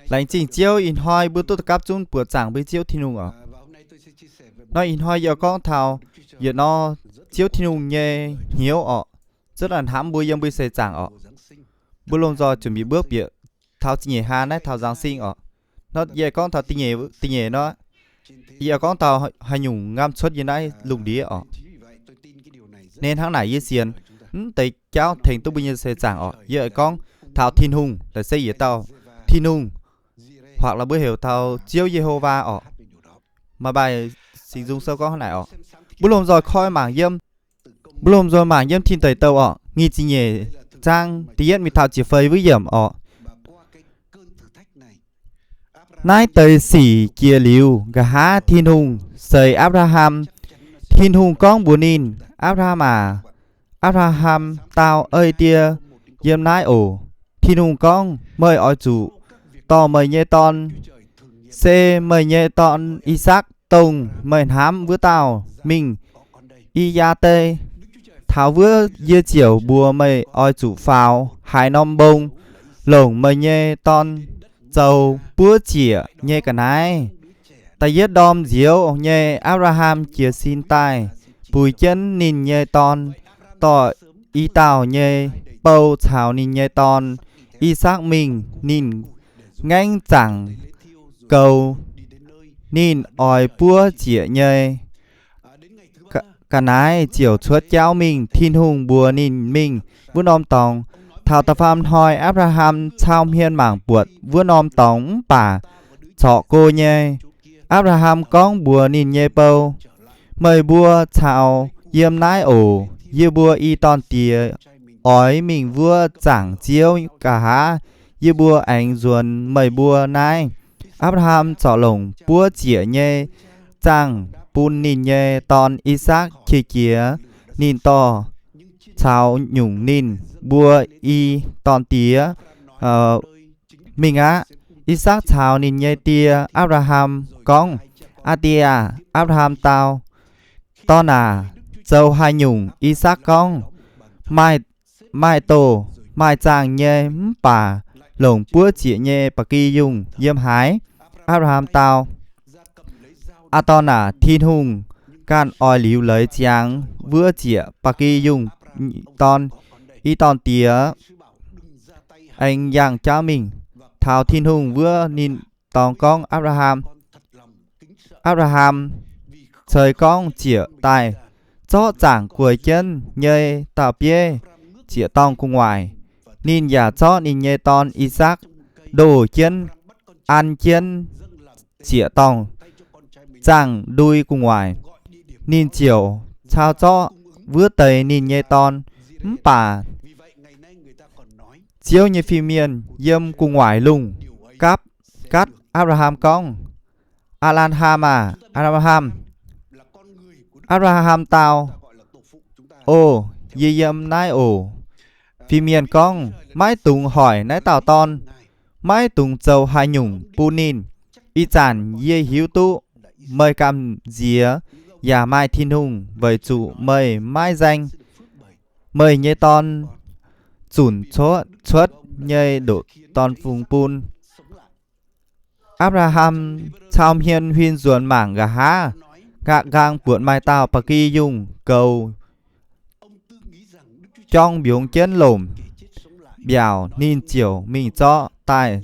lãnh trình chiếu in hoi bữa tôi cáp chung bữa chẳng bữa chiếu thiên hùng nó in hoi giờ con thảo giờ nó chiếu thiên hùng nhẹ hiếu rất là hãm bữa dân bữa xe chẳng bữa lông do chuẩn bị bước biệt thảo nhẹ hà đấy thảo giáng sinh nó giờ con thảo tinh nhẹ nó giờ con thảo hay nhung ngam xuất như này lùng đĩa nên tháng này với xiên tại cháu thành tôi bây giờ xe chẳng giờ con thảo thiên hùng là xây dựng tao thiên hùng hoặc là bữa hiểu thảo chiếu Jehovah mà bài sử dụng sâu có này bữa lông rồi khoi mảng dâm bữa lông rồi mảng dâm thiên tây tàu nghi chi nhẹ trang tiết mi thảo chỉ phơi với dầm nãy tới xỉ chia liu gà há thiên hùng xây Abraham thiên hùng con buồn nín Abraham tao ơi tia dâm nái thiên hùng con mời ở chủ to mời nhê ton c mời nhê ton Isaac tông mời hám với tao mình y gia tê tháo vữa dưa chiều bùa mời oi chủ pháo hai nom bông lồng mời nhê ton dầu búa chĩa nhê cả nái ta yết đom diếu nhê Abraham chia xin tai bùi chân nín nhê ton tỏ y tào nhê bầu chào nín nhê ton Isaac mình nín nganh chẳng cầu nín oi búa chĩa nhê cả nái chiều chuốt cháu mình thiên hùng bùa nín mình vua nom tòng thảo ta pham hoi Abraham trao hiên mảng buột vua nom tòng bà chọ cô nhê Abraham con bùa nín nhê bầu mời bùa chào yếm nái yê bùa y ton tìa ói mình vua chẳng chiếu cả há yê bùa ảnh ruồn mời bùa nái Abraham chọ lồng bùa chĩa nhê chẳng bùn nín nhê ton Isaac khi kia nín to chào nhung nín bùa y ton tía mình Isaac chào nín nhê tia Abraham con atia Abraham tao to dâu hai nhung Isaac con mai tổ mai chàng nhê bà lồng búa chĩa nhê bà kỳ dùng yếm hái Abraham tao thiên hùng can oi liu lấy chàng vừa chĩa bà kỳ dùng ton y ton tía anh yang cháu mình thảo thiên hùng vừa nín tòng con Abraham trời con chĩa tài cho chẳng cuối chân nhơi tạo bia chĩa tòng cùng ngoài nín giả cho nín nhơi ton Isaac đồ chân ăn chân chĩa tòng chẳng đuôi cùng ngoài nín chiều trao cho vừa tây nín nhơi ton bà chiếu như phi miền yếm cùng ngoài lùng cắt Abraham con Abraham tao yếm nái phi miền con mãi tùng hỏi nái tao ton mãi tùng châu hai nhung pu nín y chản yê hiếu tu mời cam día nhà mai thiên hùng với chủ mời mai danh mời nhê ton chủn chuất nhê đổ ton phùng pun Abraham trao hiên huyên ruồn mảng gà há gạ gang buộn mai tao bà kỳ dùng cầu trong biếng chân lồm bèo nín chiều mình cho tài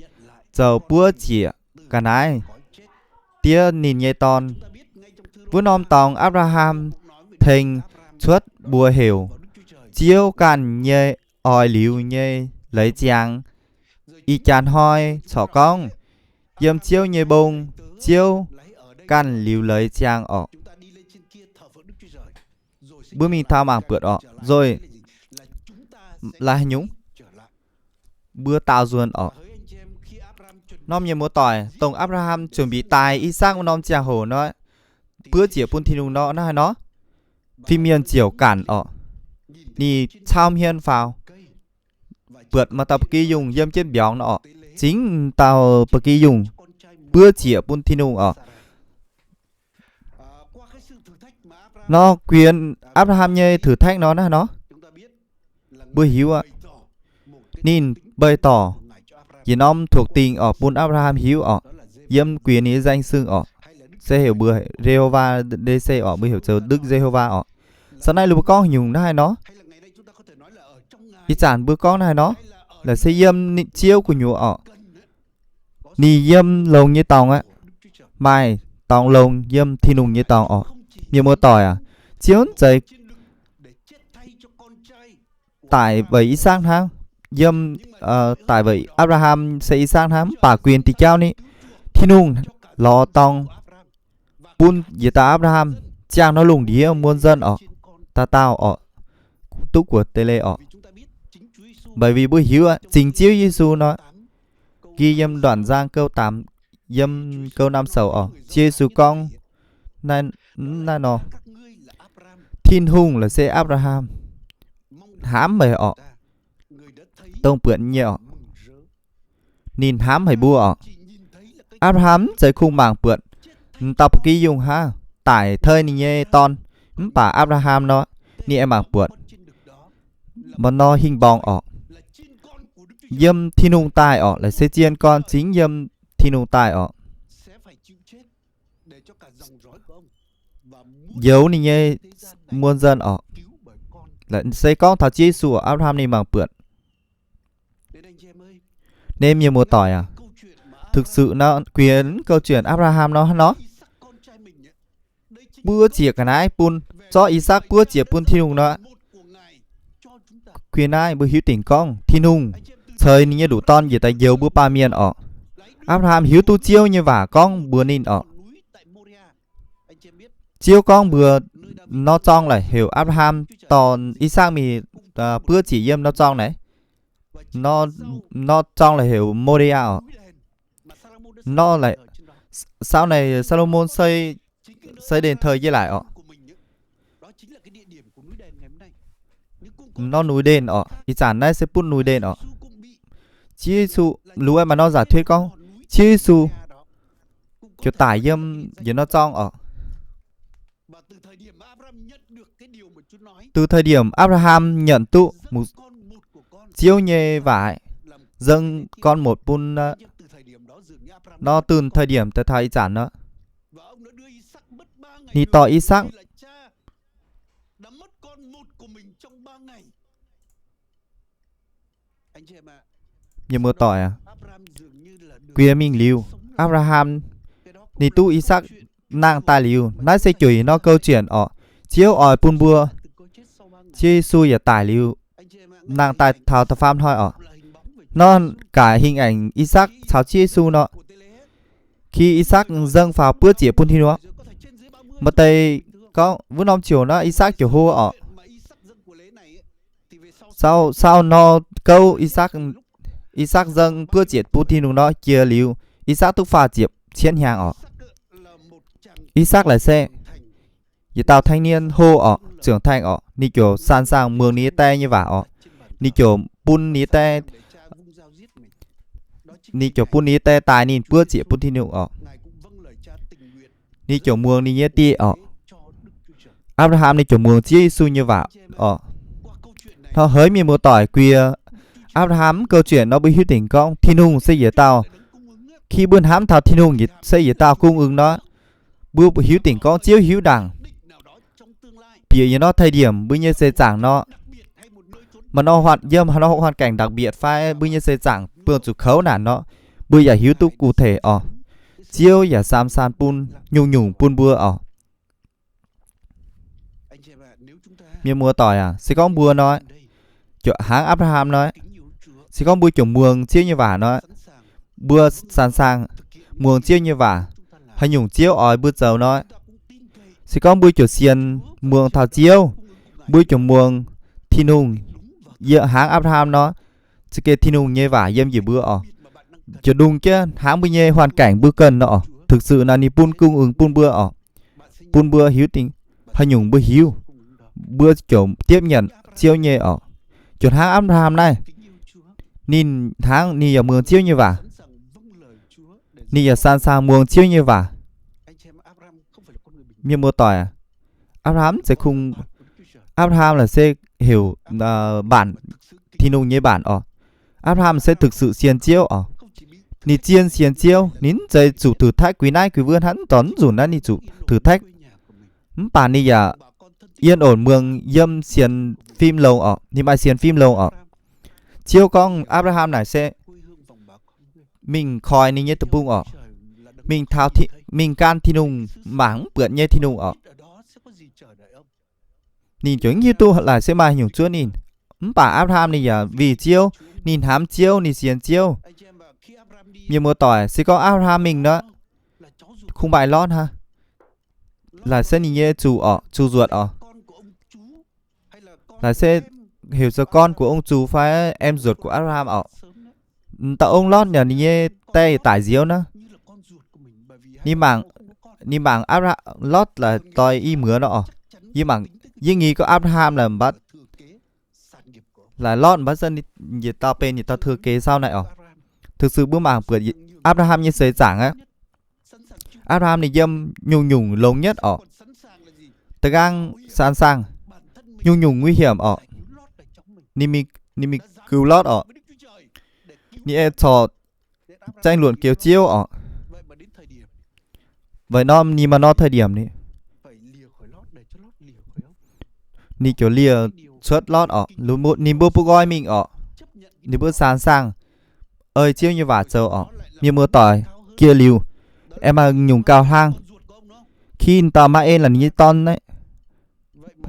dầu búa chĩa cả nái tía nín nhê ton vua nom tòng Abraham thành chuất bùa hiểu chiếu càn nhê oi liu nhê lấy chàng y chàn hoi chọ con yếm chiếu nhê bông chiếu càn liu lấy chàng bữa mình thao mảng bượt rồi là nhúng bữa tao ruồn nom như một tỏi tổng Abraham chuẩn bị tài Isaac nom chè hồ nó bữa chiều pun thiên nó hay nó phim miền chiều cản ni trao hiên phào bượt mà tao kỳ dùng yếm trên béo nó chính tao kỳ dùng bữa chiều pun thiên nó quyền Abraham nhê thử thách nó bữa hiếu nín bày tỏ Vì nó thuộc tình ở Pun Abraham hiếu ở Yếm quyền ý danh xưng ở sẽ hiểu bữa Jehovah DC ở bữa hiểu chờ Đức Jehovah ở sau này lục con dùng hai nó ý chẳng bữa con này nó là sẽ yếm chiếu của nhũ ở ni yếm lồng như tòng á mai tòng lồng yếm thi nùng như tòng ở nhiều mưa tỏi à chiếu chạy tại vậy Isaac ha yếm tại vậy Abraham sẽ Isaac ha bà quyền thì cháu ní thi nùng lo tòng Pun với ta Abraham chàng nó lùng đĩa muôn dân ở ta tao ở túc của tele ở bởi vì bữa hiếu á chính chiếu Giêsu nó ghi dâm đoạn giang câu 8 dâm câu 5 sầu ở Giêsu con nên nó thiên hùng là sẽ Abraham hám mày ở tông bượn nhiều nhìn hám hay bua ở Abraham sẽ khung màng bượn tập ký dùng ha tải thơi ni nhê ton bà Abraham nó ni em màng bượn mà nó hình bong ở dâm thi nung tài ở là sẽ chiên con chính dâm thi nung tài ở dấu ni nhê muôn dân ở là sẽ con thảo chi sủa Abraham ni màng bượn nên nhiều mùa tỏi à thực sự nó quyền câu chuyện Abraham nó bữa chia cả nái Pun cho Isaac bữa chia Pun thi nung nó quyền ai bữa hiếu tỉnh con thi nung thời như đủ ton về tại dấu bữa ba miền ở Abraham hiếu tu chiêu như vả con bữa nín ở chiêu con bữa nó trong là hiểu Abraham toàn Isaac mì bữa chỉ yếm nó trong này nó trong là hiểu Moria ở nó lại sau này Salomon xây đền thờ với lại ở nó núi đền ở ý chẳng này sẽ put núi đền ở Giêsu lúa em mà nó giả thuyết con Giêsu kiểu tải dâm với nó trong ở từ thời điểm Abraham nhận tụ một chiếu nhê vải dâng con một Pun nó từ thời điểm tới thời chẳng đó thì tỏ Isaac như mưa tỏi à quyền mình liu Abraham thì tu Isaac nàng tài liu nói sẽ chửi nó câu chuyện ở chiếu ở Pun bua chi xui ở tài liu nàng tài thảo tập phàm thôi ở nó cả hình ảnh Isaac cháo chi su nó khi Isaac dâng vào bữa chỉ Pun thi nó mà tay có vừa năm chiều nó Isaac kiểu hô ở sau nó câu Isaac dâng bữa chỉ Pun thi nó kia liu Isaac tức pha diệp chiến hàng ở Isaac là xe vì tao thanh niên hô ở trưởng thành ở ni kiểu san sang mường ní tay như vả ở ni kiểu Pun ní tay ni kiểu Pun ní tay tài nhìn bữa chỉ Pun thi nó ở ni kiểu mường ni nhé ti ở Abraham ni kiểu mường chỉ su như vả ở nó hỡi miền mùa tỏi quia Abraham câu chuyện nó bị hiếu tỉnh con thiên hùng xây dễ tao khi bươn hám thảo thiên hùng xây dễ tao cung ứng nó bữa hiếu tỉnh con chiếu hiếu đẳng vì như nó thời điểm bữa như xây giảng nó mà nó hoàn cảnh đặc biệt phải bữa như xây giảng bữa chủ khấu nản nó bữa giả hiếu tu cụ thể ở chiếu giả sam san Pun nhung Pun bữa ở miền mùa tỏi à sẽ có bữa nói chỗ háng Abraham nói sẽ có bữa chỗ mường chiếu như vả nói bữa sẵn sàng mường chiếu như vả hay nhung chiếu ở bữa dầu nói sẽ có bữa chỗ xiên mường thảo chiếu bữa chỗ mường thiên hùng giữa háng Abraham nó sẽ kê thiên hùng như vả dâm gì bữa ở chỗ đúng chứ háng bữa nhê hoàn cảnh bữa cần nó thực sự là ni Pun cung ứng Pun bữa ở Pun bữa hiếu tình hay nhung bữa hiếu bữa chỗ tiếp nhận chiếu nhê ở chỗ háng Abraham này nhìn háng ni ở mường chiếu như vả ni ở san sang mường chiếu như vả miền mùa tỏi à Abraham sẽ không Abraham là sẽ hiểu bản thi nung như bản ở Abraham sẽ thực sự xiên chiếu ở Nì chiên xiên chiêu nín dây chủ thử thách quý nai quý vươn hắn tón dù nãy nì chủ thử thách bà nì à yên ổn mường dâm xiên phim lâu ọ nì mà xiên phim lâu ọ chiêu con Abraham này sẽ mình khỏi nì nhé tập bung ọ mình thao thị mình can thi nung mảng bượn nhé thi nung ọ nhìn chuẩn như tu là sẽ mà hiểu chưa nhìn bà Abraham nì à vì chiêu nhìn hám chiêu nhìn xiên chiêu nhiều mùa tỏi sẽ có Abraham mình đó không bài lót ha là sẽ nhìn như chủ ruột là sẽ hiểu cho con của ông chú phải em ruột của Abraham tạo ông lót nhờ nhìn như tay tải diếu nữa ni mảng Abraham lót là tỏi y mứa đó nhưng mà nhưng nghĩ có Abraham là bắt là lót bắt dân gì tao bên gì tao thừa kế sau này thực sự bữa mảng bữa Abraham như xây giảng á Abraham này dâm nhung nhung lâu nhất ta gang san sang nhung nhung nguy hiểm ni mi cứu lót ni e trò tranh luận kiểu chiêu vậy nó ni mà nó thời điểm này ni kiểu lìa xuất lót lúc một ni bữa gọi mình ni bữa san sang ơi chiêu như vả châu như mưa tỏi kia liu em mà nhung cao hang khi tao mà em là như ton đấy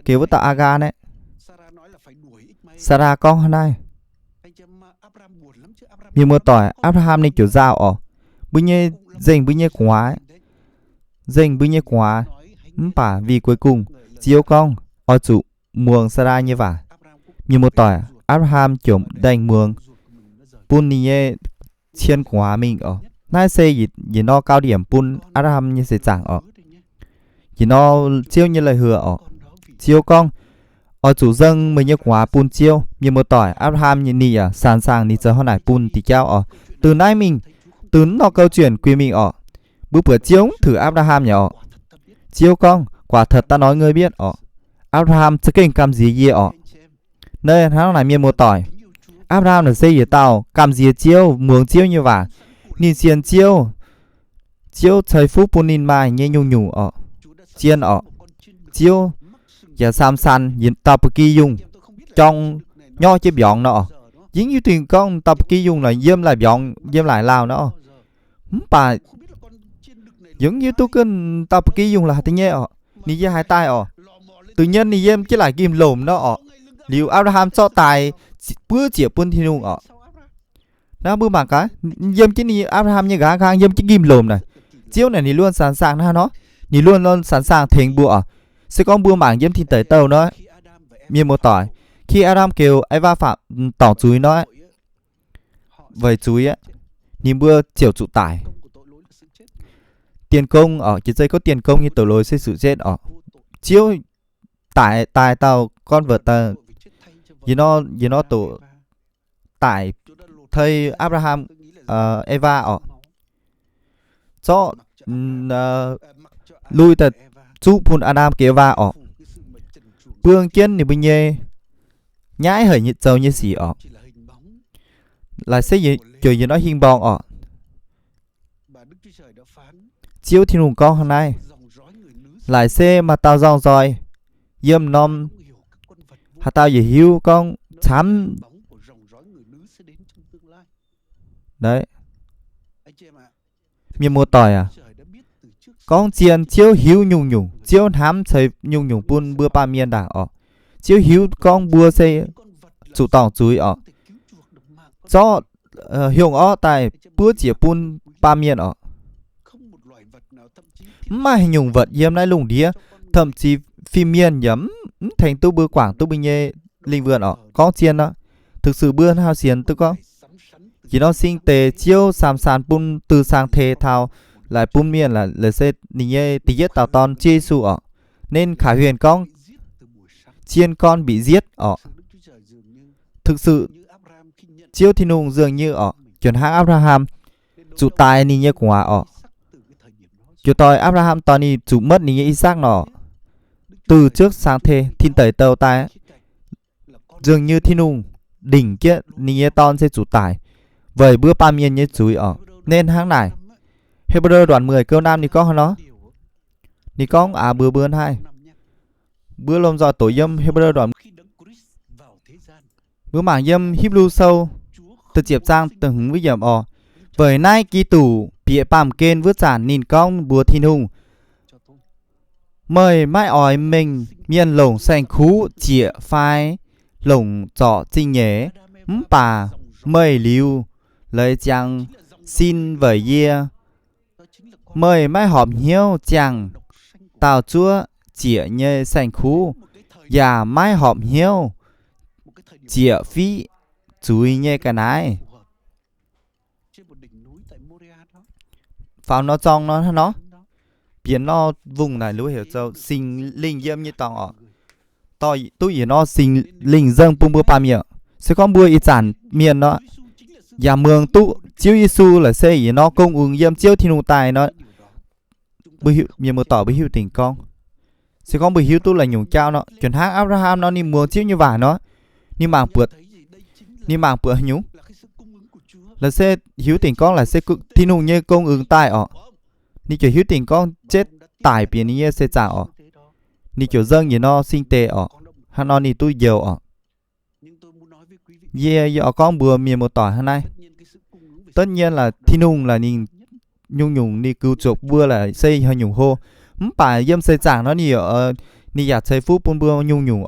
kêu với tao Aga đấy Sarah con hôm nay như mưa tỏi Abraham này kiểu dao bây nhiêu dành bây nhiêu quá dành bây nhiêu quá bà vì cuối cùng chiếu con chủ muồng Sarah như vả như mưa tỏi Abraham kiểu đành muồng pun như chiên quá mình nãy xây gì nó cao điểm pun Abraham như sẽ chẳng chỉ nó chiêu như lời hứa chiêu con chủ dân mình như quá pun chiêu như một tỏi Abraham như nì sẵn sàng nì giờ hôm nay pun thì cao từ nay mình từ nó câu chuyện quy mình bữa chiếu thử Abraham nhỉ chiêu con quả thật ta nói người biết Abraham sẽ kinh cầm gì gì nơi hắn này miền một tỏi Abraham là xây gì tao cầm gì chiêu muồng chiêu như vậy nhìn xiên chiêu trời phúc pun nhìn mai nhẹ nhung nhung chiên chiêu giờ sam san nhìn tập kỳ dùng trong nho chế bọn nó dính như tiền con tập kỳ dùng là dêm lại bọn dêm lại lao nó bà giống như tôi cần tập kỳ dùng là tiếng nhẹ ní với hai tay tự nhiên ní dêm chứ lại kim lồm nó liệu Abraham cho tài bữa chiều pun thì nung nó bữa mà cái dêm chứ ní Abraham như gã gang dêm chứ kim lồm này chiếu này ní luôn sẵn sàng ha nó ní luôn sẵn sàng thành bùa sẽ có bữa mảng dêm thì tới tàu nó miền một tỏi khi Adam kêu Eva phạm tỏ chuối nó vậy chuối á nhìn bữa chiều trụ tải tiền công cái dây có tiền công như tổ lối sẽ sự chết chiếu tải tàu con vợ ta vì nó tổ tải thầy Abraham Eva cho lui thật chú phun Adam kêu Eva bương kiên thì bây giờ nhái hơi nhiệt dầu như gì là sẽ gì trời gì nó hiên bong chiếu thì nùng con hôm nay lại xe mà tao dòng rồi dâm nom hà tao gì hiu con chám đấy miền mùa tỏi con chiên chiếu hiu nhung nhung chiếu hám thấy nhung nhung pun bữa ba miên đảng chiếu hiu con bữa xe chủ tòng chuối cho hiệu tại bữa chỉ pun ba miên mà hình nhung vật yếm lại lùng đĩa thậm chí phim miên nhắm thành tu bữa quảng tu bình nhê linh vườn con chiên đó thực sự bữa hao xiên tôi có chỉ nó sinh tề chiếu sam san pun từ sang thề thao lại pun miên là lời xe nhê tí giết tao ton chia su nên khả huyền con chiên con bị giết thực sự chiếu thì nung dường như chuyển hạng Abraham chủ tài ni nhé quả chủ tòi Abraham tao ni chủ mất ni nhé Isaac nó từ trước sang thề thiên tẩy tàu tai dường như thì nung đỉnh kia ni nhé ton sẽ chủ tài vậy bữa ba miên nhé chuối Nên tháng này Hebrew đoạn 10 câu 5 thì có nó. Thì có bữa bữa hai. Bữa lông do tổ dâm Hebrew đoạn bữa mảng dâm Hebrew sâu từ chiệp sang từng hứng với dầm với nay kỳ tủ bịa bàm kên vứt sản nhìn con bùa thiên hùng mời mai ói mình miền lồng xanh khú chĩa phai lồng trọ trinh nhé bà mời lưu lời chàng xin vời ye mời mai họp hiếu chàng tào chúa chĩa nhê xanh khú và mai họp hiếu chĩa phí chúi nhê cái này pháo nó trong nó biến nó vùng này lúa hiểu sao sinh linh dâm như tòng tôi ý nó sinh linh dâng bung bữa ba miệng sẽ có bữa ít sản miền nó và mường tu chiếu Giêsu là xây ý nó công ứng dâm chiếu thiên hùng tài nó bữa hiệu miền một tỏ bữa hiệu tình con sẽ có bữa hiệu tu là nhung trao nó chuyển hang Abraham nó đi mua chiếu như vải nó ni màng bữa nhúng là sẽ hiếu tình con là sẽ thiên hùng như công ứng tài ni kiểu hiếu tình con chết tài biển như sẽ trả ni kiểu dâng như nó sinh tệ hắn nó ni tôi giàu giờ con bữa miền một tỏi hôm nay tất nhiên là thiên hùng là nhìn nhung ni cứu chuộc bữa là xây hơi nhung hô phải dâm xây trả nó ni ni giả xây phút bún bữa nhung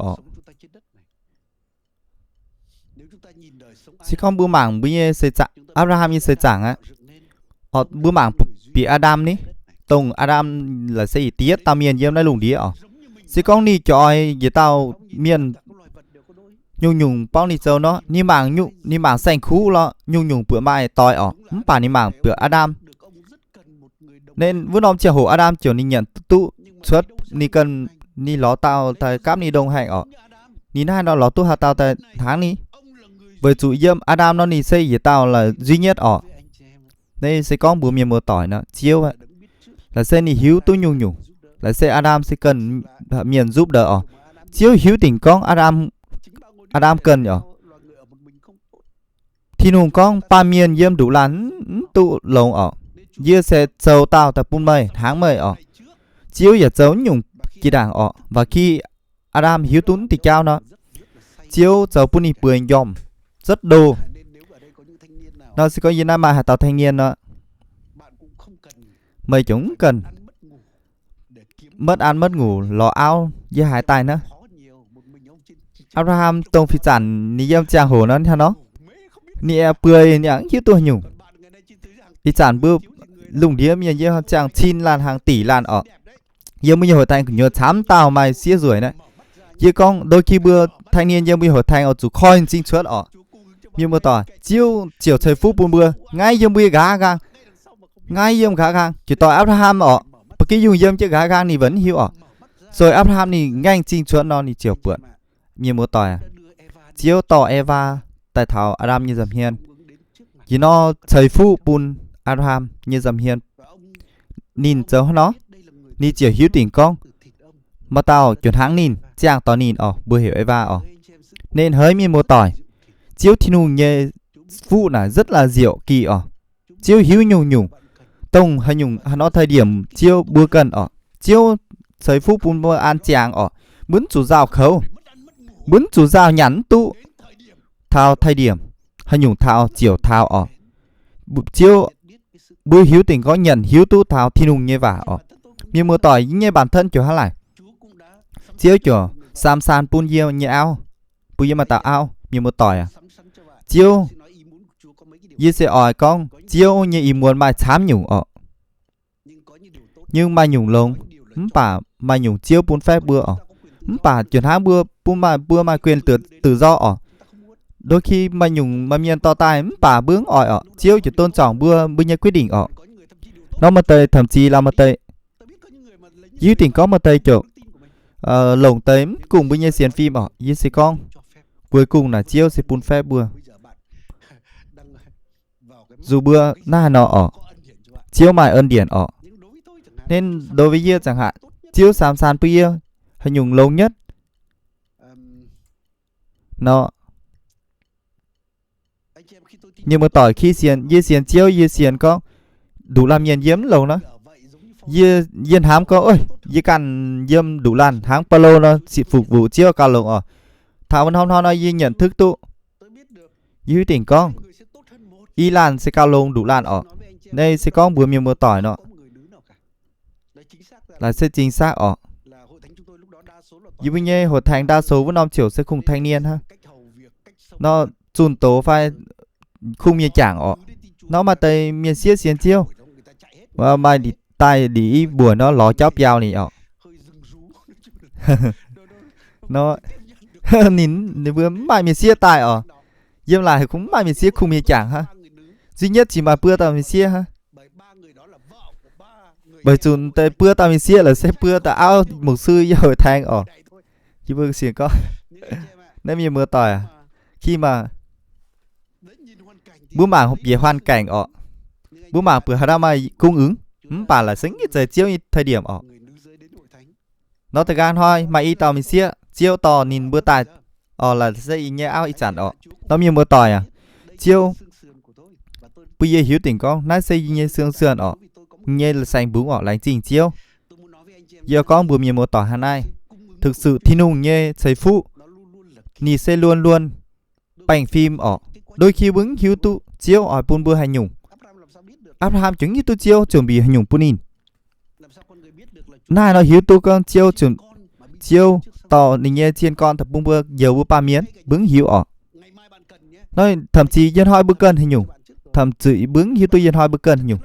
chỉ con bữa mảng bữa như xây trả Abraham như xây trả á bữa mảng bị Adam ní tông Adam là xây tiết tao miền dâm đã lùng đĩa chỉ con ni chọi vậy tao miền nhung bao ni sâu nó ni mảng xanh khú lo nhung bữa mai tỏi phải ni mảng bữa Adam nên vừa nôm chiều hồ Adam chiều ni nhận tu xuất ni cần ni ló tao tại cáp ni đông hành ni hai nó ló tu hạt tao tại tháng ní với chủ dâm Adam nó ni xây vậy tao là duy nhất đây sẽ có bữa miền mưa tỏi nó chiếu vậy là sẽ ni hiếu tu nhung là sẽ Adam sẽ cần miền giúp đỡ chiếu hiếu tình con Adam cần thiên hùng con ba miền dâm đủ lắn tụ lồng dưa sẽ sâu tao tại bún mây tháng mây chiếu giờ giấu nhung kỳ đảng và khi Adam hiếu tún thì cao nó chiếu giấu bún đi bưởi dòm rất đồ nó sẽ có gì mà hạt tàu thanh niên đó mày chúng cần mất ăn mất ngủ lò áo với hai tay nữa Abraham tông phi sản ni dâm chàng hồ nó theo nó ni bưởi những chiếc tua nhung phi sản bữa lùng đĩa miền như chàng chín lan hàng tỷ lan giờ bây giờ hồi thành nhớ chám tao mày xía rồi đấy chứ con đôi khi bữa thanh niên giờ bây giờ hồi thành chủ coin sinh xuất nhưng mà tỏi chiều thời phút buồn bữa ngay giờ bây gà gang ngay giờ gà gang chỉ tỏi Abraham cái dùng dâm chứ gà gang thì vẫn hiểu rồi Abraham thì nhanh sinh xuất nó thì chiều bữa nhưng mà tỏi chiều tỏi Eva tại thảo Adam như dầm hiền chỉ nó thời phút buồn Abraham như dầm hiền nhìn cháu nó ni chiều hiếu tình con mà tao chuyển hãng nhìn chàng tao nhìn bữa hiểu Eva nên hơi mi mô tỏi chiếu thiên hùng nhé phụ là rất là diệu kỳ chiếu hiếu nhung tông hay nhung nó thời điểm chiếu bữa cần chiếu sấy phút bún bơ an chàng muốn chủ giao khâu muốn chủ giao nhắn tu thao thời điểm hay nhung thao chiều thao chiếu bữa hiếu tình có nhận hiếu tu thao thiên hùng nhé vả nhưng mưa tỏi như bản thân kiểu hát lại chiếu kiểu sam san pun yêu như ao bùi mà tạo ao nhưng mưa tỏi chiếu như sẽ con chiếu như ý muốn mai chám nhung nhưng mai nhung lông bà mai nhung chiếu pun phép bữa bà chuyển hãng bữa mai quyền tự do đôi khi mai nhung mai miền to tai bà bướng chiếu chỉ tôn trọng bữa như quyết định nó mà tây thậm chí là mà tây dưới tình có mà tây chỗ lồng tới cùng với nhau xem phim dưới sẽ con cuối cùng là chiếu sẽ pun phép bữa dù bữa na nó chiếu mài ơn điển nên đối với kia chẳng hạn chiếu sám san bia hay nhung lâu nhất nó nhưng mà tỏi khi xiên chiếu chiếu con đủ làm nhiên diêm lâu nó yên hám có ơi yên cần diêm đủ lan háng palo nó chỉ phục vụ chiếu cao lồng thảo văn hôn nói yên nhận thức tụ dưới tỉnh con y lan sẽ cao lồng đủ lan đây sẽ có bữa miếng mưa tỏi nó là sẽ chính xác như bây giờ hội thánh đa số vẫn năm chiều sẽ cùng thanh niên ha nó chun tố phải khung như chẳng nó mà tới miền xía xiên chiêu và mai đi tay đi bùa nó ló chóp dao này nó nín vừa mai miền xía tài dêm lại cũng mai miền xía khung như chẳng ha duy nhất chỉ mà bưa tao miền xía ha bởi chun tới bưa tao miền xía là sẽ bưa tao áo một sư hội thánh chứ vừa xiên có nếu như mưa tỏi khi mà bữa mà học về hoàn cảnh bữa mà bữa ra mà cung ứng bà là xứng cái giờ chiếu thời điểm nó thời gian thôi mà y tàu mình xia chiếu tò nhìn bữa tài là sẽ y nhẹ áo y chẳng nó như mưa tỏi chiếu bây giờ hiểu tình con nó sẽ như xương sườn như là xanh bún lánh trình chiếu giờ con bữa miền mưa tỏi hà này thực sự thì nung như xây phụ nì sẽ luôn luôn bành phim đôi khi bứng hiếu tu chiếu pun bưa hay nhung Abraham chứng như tu chiếu chuẩn bị hay nhung punin nai nó hiếu tu con chiếu chuẩn chiếu tỏ nì nghe chiên con thật bung bưa nhiều bữa ba miến bứng hiếu nói thậm chí dân hỏi bữa cân hay nhung thậm chí bứng hiếu tu dân hỏi bữa cân hay nhung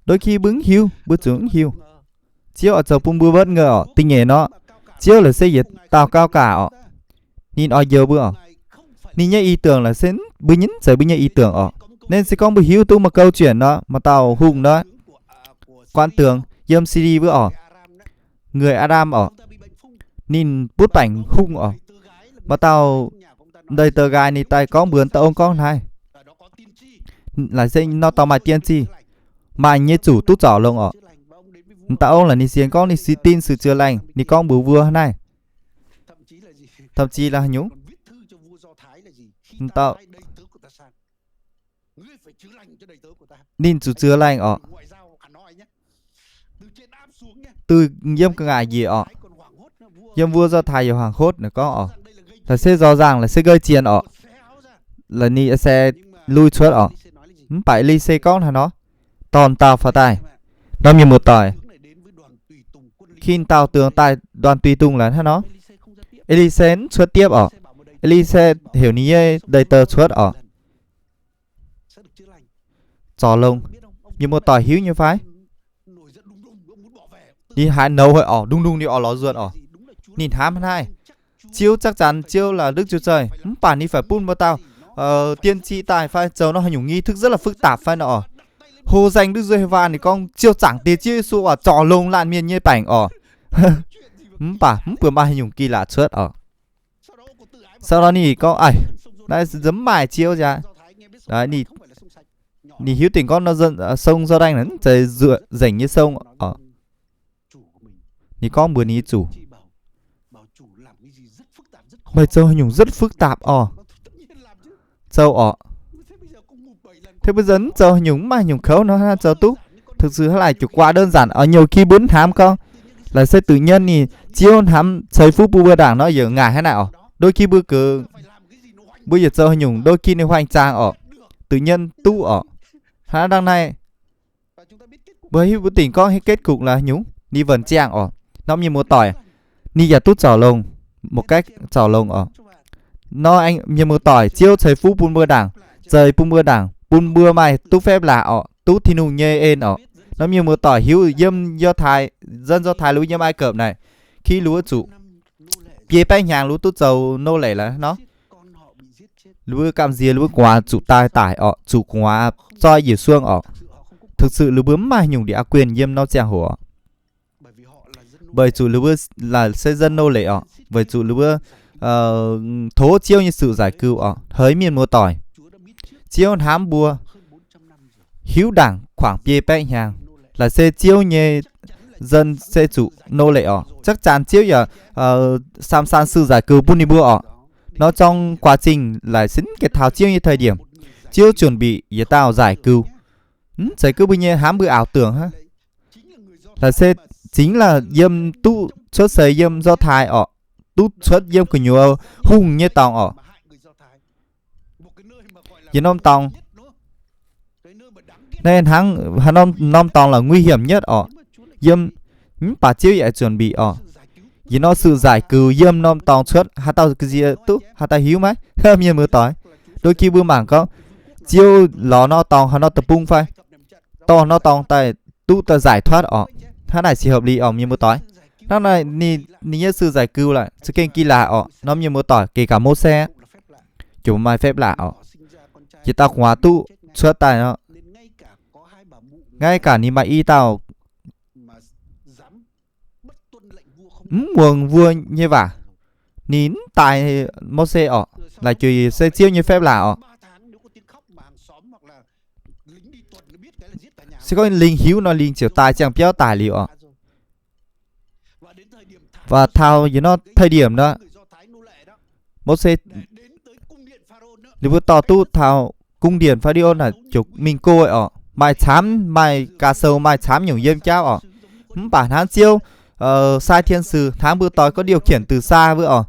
đôi khi bứng hiếu bữa trưởng hiếu chiếu ở chợ bung bưa bất ngờ tinh nghề nó chiếu là xây dựng tao cao cả nhìn giờ bữa nhìn nhớ ý tưởng là sẽ bữa nhấn sẽ bữa nhớ ý tưởng nên sẽ có bữa hiếu tu một câu chuyện đó mà tao hùng đó quan tưởng dâm CD bữa người Adam nhìn bút bảnh hung mà tao đây tờ gai này tay có bướn tao ông con này là sẽ nó tao mà tiên chi mà như chủ tút trỏ lông tao là ni xiên con ni xí tin sự chưa lành ni con bữa vừa này thậm chí là nhúng tao nên chủ chưa lành từ dâm cái ngài gì dâm vua do thầy hoàng hốt nữa có là sẽ rõ ràng là sẽ gây chiến là ni sẽ lui chuốt phải ly xe con hả nó toàn tao phá tài nó như một tỏi khi tao tưởng tài đoàn tùy tung là hả nó Elise xuất tiếp Elise hiểu ní đầy tờ xuất trò lông như một tỏi hiếu như phái đi hái nấu hơi đung đung đi ló ruột nhìn hám hai chiêu chắc chắn chiêu là đức chúa trời bản đi phải pun vào tao tiên tri tài phải chờ nó hay nhung nghi thức rất là phức tạp phải nọ hồ danh đức giê va thì con chiêu chẳng tiền chiêu su trò lông lạn miền như bảnh vừa mai nhung kỳ lạ chết sau đó thì có đây giấm mài chiêu ra đấy thì hiếu tình con nó dân sông do đanh nó trời dựa rảnh như sông thì con vừa ní chủ mày châu nhung rất phức tạp châu thế bây giờ châu nhung mà nhung khấu nó châu tú thực sự lại chủ quá đơn giản nhiều khi bốn hám con là sẽ tự nhiên thì chiêu hám xây phút bữa đảng nó giờ ngài thế nào đôi khi bữa cứ bây giờ châu nhung đôi khi nó hoành trang tự nhiên tu hả đằng này bởi bữa tỉnh có hết kết cục là nhúng đi vần trang nó như một tỏi ni giả tút trò lông một cách trò lông nó anh như một tỏi chiêu xây phút bún bữa đảng rời bún bữa đảng bún bữa mai tu phép là tu thì nung nhê ên nó như một tỏi hiếu dâm do thái dân do thái lúa nhâm ai cợp này khi lúa chủ về bay nhàng lúa tút dầu nô lệ là nó lúa cam dìa lúa quả chủ tai tải chủ quả soi dìa xuông thực sự lúa bướm mà nhung địa quyền dâm nó chàng hổ bởi chủ lúa là xây dân nô lệ bởi chủ lúa thố chiêu như sự giải cứu hới miền mùa tỏi chiêu hám bùa hiếu đảng khoảng bia bay nhàng là xe chiêu như dân xe chủ nô lệ chắc chắn chiêu giờ sam san sư giải cứu buni bùa nó trong quá trình là xin cái tháo chiêu như thời điểm chiêu chuẩn bị để tao giải cứu Sẽ cứ bây giờ hám bữa ảo tưởng ha. Là sẽ chính là dâm tu xuất xây dâm do thai ọ. Tu xuất dâm của nhiều hùng như tòng ọ. Vì nôm tòng. Nên hắn nôm tòng là nguy hiểm nhất ọ. Dâm bà chiếu vậy chuẩn bị ọ. Vì nó sự giải cứu dâm nôm tòng xuất. Hà tao cái gì tu. Hà tao hiếu mấy. Hâm như mưa tối. Đôi khi bữa mảng có chiêu ló nó tòng hà nó tập bung phai. To nó tòng tại tu ta giải thoát ọ. Thế này chỉ hợp lý ọ như mưa tối. Nó này ni sự giải cứu lại. Sự kênh kỳ lạ ọ. Nó như mưa tối. Kể cả mô xe. Chủ mai phép lạ ọ. Chỉ tao khóa tu xuất tài nó. Ngay cả ni mà y tao muồng vua như vả. Nín tài mô xe ọ. Là chùi xe chiêu như phép lạ ọ. Sẽ có linh hiếu nó linh chiều tài chẳng béo tài liệu ọ. Và thao với nó thời điểm đó. Mô xe nếu vừa tỏ tu thao cung điển phá điôn là chục mình cô ấy ọ. Mai chám, mai ca sâu, mai chám nhổng dâm cháu ọ. Bản hán chiêu sai thiên sư tháng bữa tối có điều khiển từ xa vừa ọ.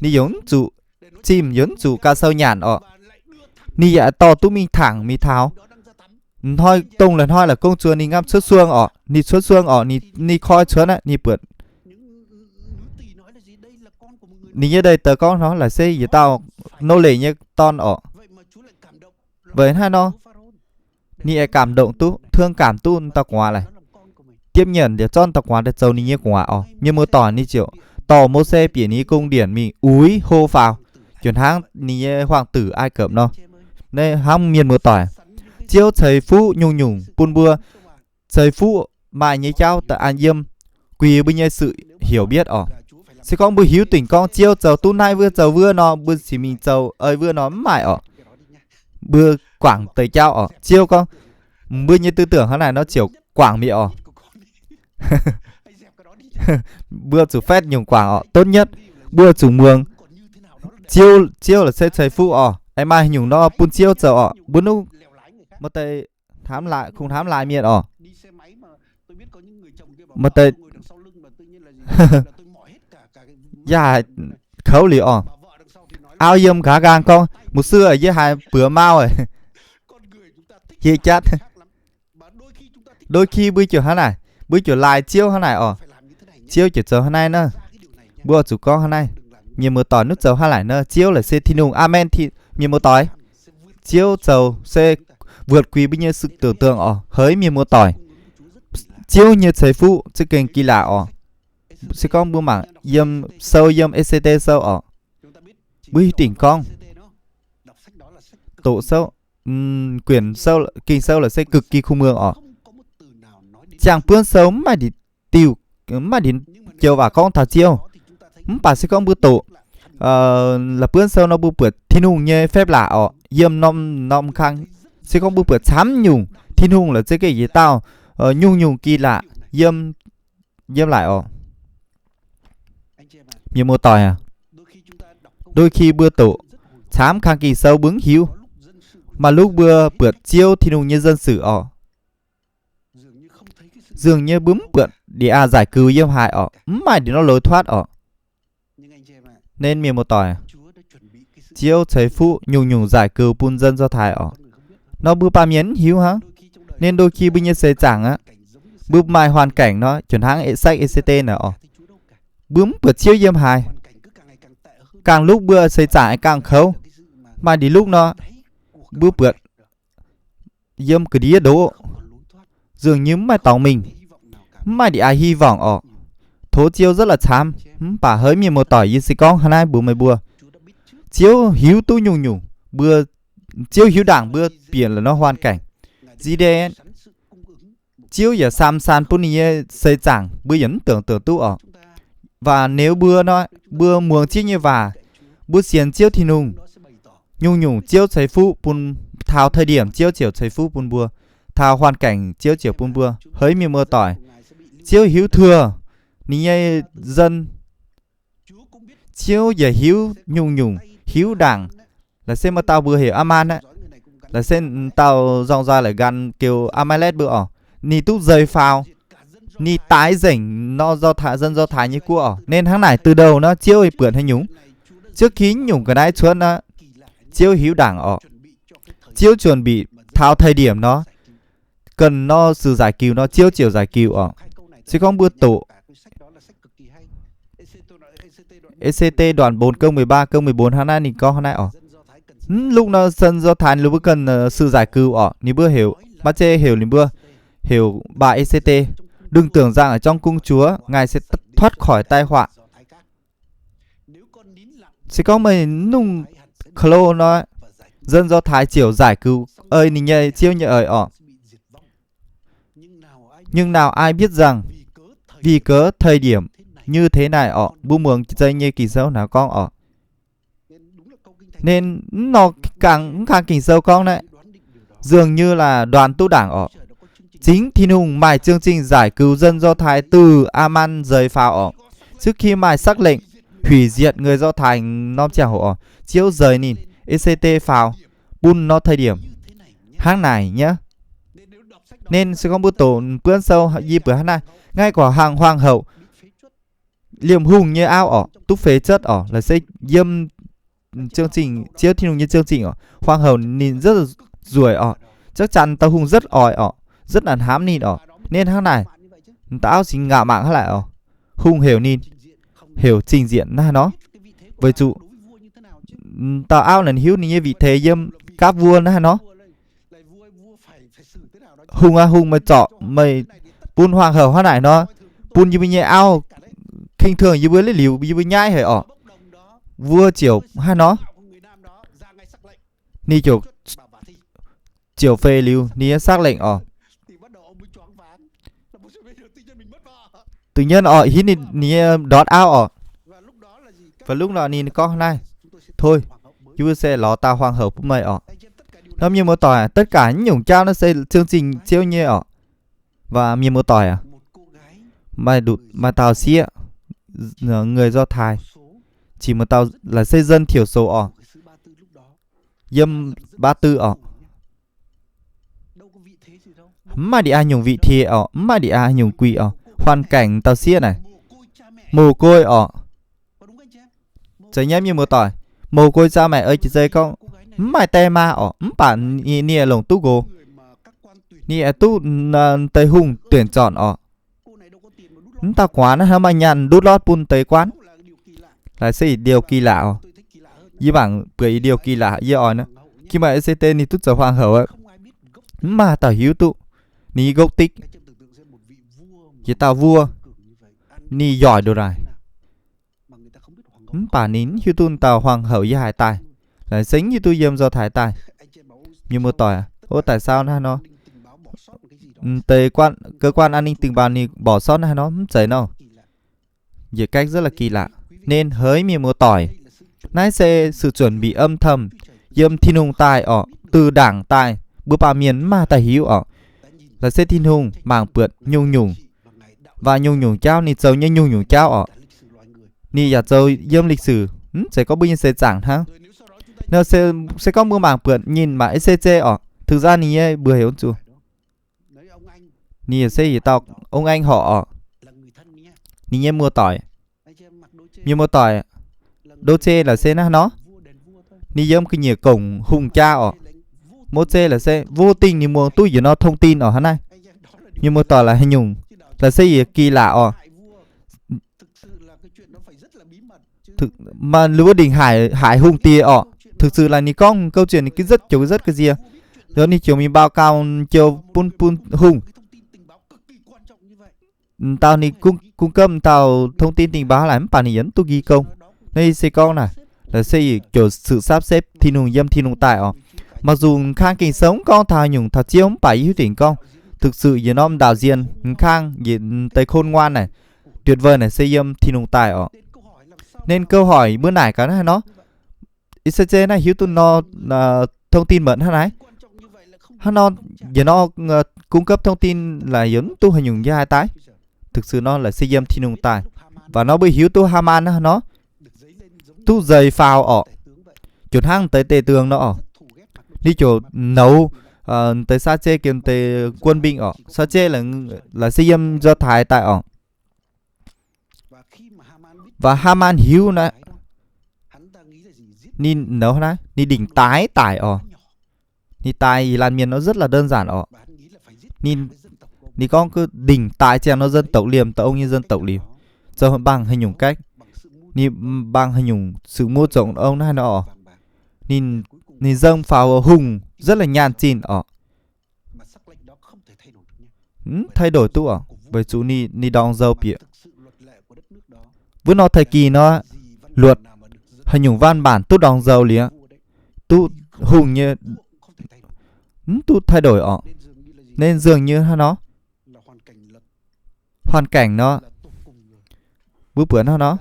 Ni giống chủ chim giống chủ ca sâu nhàn ọ. Ni dạ tỏ tu mình thẳng mi tháo. Thôi tông lần thôi là công chúa ni ngắm xuất xuông ọ. Ni xuất xuông ọ ni khoi xuất á ni bượt. Ni như đây tớ con nó là xây gì tao nô lệ như ton ọ. Với hai nó ni cảm động tu thương cảm tu tao quả này. Tiếp nhận để cho tao quả để châu ni như quả ọ. Như mơ tỏ ni chịu. Tỏ mô xe biển ni cung điển mình úi hô phào. Chuyển hang ni hoàng tử Ai Cập nó. Nên hang miền mơ tỏi. Chiếu thầy phú nhung nhung bùn bưa. Thầy phú mãi như cháu tại an dâm. Quỳ bây giờ sự hiểu biết ọ. Sẽ con bữa hiếu tỉnh con chiêu chầu tu nai vừa nó bữa chỉ mình chầu ơi vừa nó mãi ọ. Bữa quảng tới cháu ọ. Chiêu con bữa như tư tưởng hắn này nó chiều quảng mị ọ. Bữa chủ phép nhung quảng ọ tốt nhất. Bữa chủ mường chiêu là sẽ thầy phú ọ. Em ai nhung nó bún chiêu chầu ọ. Bữa nu một tay thám lại không thám lại miệng ọ. Một tay dạ khấu lì ọ. Ao dâm khá gan con. Một xưa ở dưới hai bữa mau rồi. Chia chát. Đôi khi bữa chiều hắn này. Bữa chiều lại chiêu hắn này ọ. Chiêu chiều giờ hắn này nữa. Bữa chủ con hắn này. Nhiều mưa tỏi nước dầu hắn lại nữa. Chiêu là xe thiên hùng amen thì nhiều mưa tỏi. Chiêu dầu xe vượt quý bây nhiêu sự tưởng tượng ọ. Hới nhiều mưa tỏi. Chiêu như thầy phụ chứ kênh kỳ lạ ọ. Sẽ con bữa mảng dâm sâu dâm SCT sâu ọ. Bữa tỉnh con. Tổ sâu. Quyển sâu kinh sâu là sẽ cực kỳ khung mương ọ. Chẳng bữa sâu mà đi tiêu. Mà đi chiều vào con thảo chiêu. Bà sẽ con bữa tổ. Là bữa sâu nó bữa bượt thiên hùng như phép lạ ọ. Dâm nông khang. Sẽ con bữa bượt chám nhung. Thiên hùng là cái gì tao. Nhung kỳ lạ. Dâm lại ọ. Nhiều mô tỏi à. Đôi khi bữa tổ chám khang kỳ sâu bứng hiếu. Mà lúc bữa bượt chiêu thiên hùng như dân sử ọ. Dường như bướm bượt để giải cứu dâm hại ọ. Mày để nó lối thoát ọ. Nên miền một tỏi chiêu thấy phụ nhung giải cứu bùn dân do thải ọ. Nó bữa ba miến hiếu hả. Nên đôi khi bây giờ xây chẳng á. Bữa mai hoàn cảnh nó chuyển hãng sách ECT nè ọ. Bướm bượt chiêu dâm hại. Càng lúc bữa xây chẳng càng khâu. Mà đi lúc nó bữa bượt dâm cứ đi đố. Dường như mày tỏ mình. Mày đi ai hy vọng ọ. Thố chiêu rất là chám. Bà hỡi miền một tỏi như xí con hả nai bữa mày bùa. Chiêu hiếu tu nhung. Bữa chiêu hiếu đảng bữa biển là nó hoàn cảnh. Gì đây chiêu giờ xăm san bún như xây chẳng. Bữa dẫn tưởng tu ọ. Và nếu bữa muộn chiếc như và bữa xiên chiêu thì nhung chiêu thấy phụ bún thao thời điểm chiêu chiều thấy phụ bún bùa. Thao hoàn cảnh chiêu chiều bún bùa. Hỡi miền mưa tỏi. Chiêu hiếu thừa. Ní nhây dân. Chiêu giờ hiếu nhung hiếu đảng. Là xem mà tao vừa hiểu aman á. là sen tao dòng ra lại gan kêu Amalek bữa ở ni túc rơi phao ni tái rảnh nó do thả dân do thái như cua ở nên tháng này từ đầu nó chiêu ấy bươn hay nhúng trước khi nhúng cái đáy chuột nó chiêu hiếu đảng ở chiêu chuẩn bị thao thời điểm nó cần nó sự giải cứu nó chiêu chiều giải cứu ở chứ không bữa tổ ECT đoạn 4 câu 13 câu 14 tháng nay thì có hôm nay ở lúc nó dân do thái lúc bữa cần sự giải cứu ở ni bữa hiểu bắt chê hiểu ni bữa hiểu bà ECT đừng tưởng rằng ở trong cung chúa ngài sẽ thoát khỏi tai họa sẽ có mấy nung khlo nó dân do thái chiều giải cứu ơi ni nhây chiêu nhờ ơi ở nhưng nào ai biết rằng vì cớ thời điểm như thế này ở bu mường dây như kỳ sâu nào con ở nên nó càng kỳ sâu con đấy dường như là đoàn tu đảng ở chính Thiên Hùng mài chương trình giải cứu dân do thái từ Aman rời pháo ở trước khi mài sắc lệnh hủy diệt người do thái nom chèo ở chiếu rời nhìn ECT pháo bun nó thời điểm hang này nhá nên sẽ có bữa tổ bữa sâu gì bữa này ngay quả hàng hoàng hậu liềm hùng như ao ở túc phế chất ở là sẽ dâm chương trình chiếu Thiên Hùng như chương trình ở hoàng hậu nhìn rất là ruồi ở chắc chắn tao hùng rất ỏi ở rất là hám nhìn ở nên tháng này tao xin ngạo mạng lại ở hùng hiểu nhìn hiểu trình diện na nó với trụ tao ao lần hiếu như vị thế dâm các vua na nó hùng mà chọ mày bun hoàng hậu hoa này nó bun như bây nhẹ ao khinh thường như bữa lấy liều như bữa nhai hề ở vua chiều hai nó ni chiều phê liều ni xác lệnh ở tự nhiên ở hít ni đót ao ở và lúc nào ni có này thôi vua sẽ ló tao hoàng hậu của mày ở nó như một tỏi tất cả những nhung trao nó sẽ chương trình chiếu như ở và như một tỏi mày đụt mà tao xía người do thái chỉ một tao là xây dân thiểu số ở dâm 34 ở mà đi ai nhung vị thế ở mà đi ai nhung quỷ ở hoàn cảnh tao xía này mồ côi ở chơi nhém như một tỏi mồ côi cha mẹ ơi chị dây con mày tè ma ở bản nia lồng tu gồ nia tu tây hùng tuyển chọn ở ta quán nó mà nhàn đút lót bun tới quán là sẽ điều kỳ lạ ở với bảng bưởi điều kỳ lạ với ở nữa khi mà ECT ni tút giờ hoàng hậu ấy mà tao hiếu tụ ni gốc tích chỉ tao vua ni giỏi đồ này bà nín hiếu tun tao hoàng hậu với hải tài là xính như tôi dâm do thái tài như một tỏi ô tại sao nó tề quan cơ quan an ninh tình báo ni bỏ sót hay nó chảy nào về cách rất là kỳ lạ nên hỡi miền mùa tỏi nãy sẽ sự chuẩn bị âm thầm dâm Thiên Hùng tài ở từ đảng tài bữa bà miền mà tài hiếu ở là sẽ Thiên Hùng màng bượt nhung và nhung trao ni dâu như nhung trao ở ni giả dâu dâm lịch sử sẽ có bao nhiêu sẽ giảng ha nó sẽ có mưa màng bượt nhìn mà ECC ở thực ra ni bữa hiểu chưa ni sẽ gì tao ông anh họ ở ni nhé mua tỏi như mua tỏi đô chê là xe nó ni dâm cái nhiều cổng hùng cha ở mô chê là xe vô tình ni mua túi gì nó thông tin ở hắn này như mua tỏi là hay nhung là xe gì kỳ lạ ở thực mà lưu đình hải hùng tia ở thực sự là ni con câu chuyện cái rất kiểu rất cái gì đó ni chiều mình bao cao chiều pun hùng tao ni cung cấp tao thông tin tình báo lại bản dẫn tôi ghi công đây sẽ con này là xây kiểu sự sắp xếp Thiên Hùng dâm Thiên Hùng tài ở mặc dù khang kinh sống con thao nhung thật chiếu phải hiếu tỉnh con thực sự giờ nó đạo diện khang diện tới khôn ngoan này tuyệt vời này xây dâm Thiên Hùng tài ở nên câu hỏi bữa nãy cái này nó ICC này hiếu tu nó thông tin mẫn này nó giờ nó cung cấp thông tin là giống tu hình nhung với hai tái thực sự nó là xây dâm Thiên Hùng tài và nó bị hiếu tu Haman nó tu dày phào ở chuột hang tới tề tường nó ở đi chỗ nấu tới sa chê kiếm tới quân binh ở sa chê là xây dựng do thái tại ở và Haman hiếu nè nhìn nấu nè nhìn đỉnh tái tại ở nhìn tài lan miền nó rất là đơn giản ở nhìn con cứ đỉnh tại chèm nó dân tộc liềm tàu ông như dân tộc liềm cho bằng hình nhung cách nhìn bằng hình nhung sự mô rộng ông này nó nhìn dâng pháo hùng rất là nhàn chìn ở thay đổi tu ở bởi chú ni đong dâu bịa với nó thời kỳ nó luật hình nhung văn bản tu đong dâu lía tu hùng như tu thay đổi ở nên dường như nó hoàn cảnh nó bữa bữa nó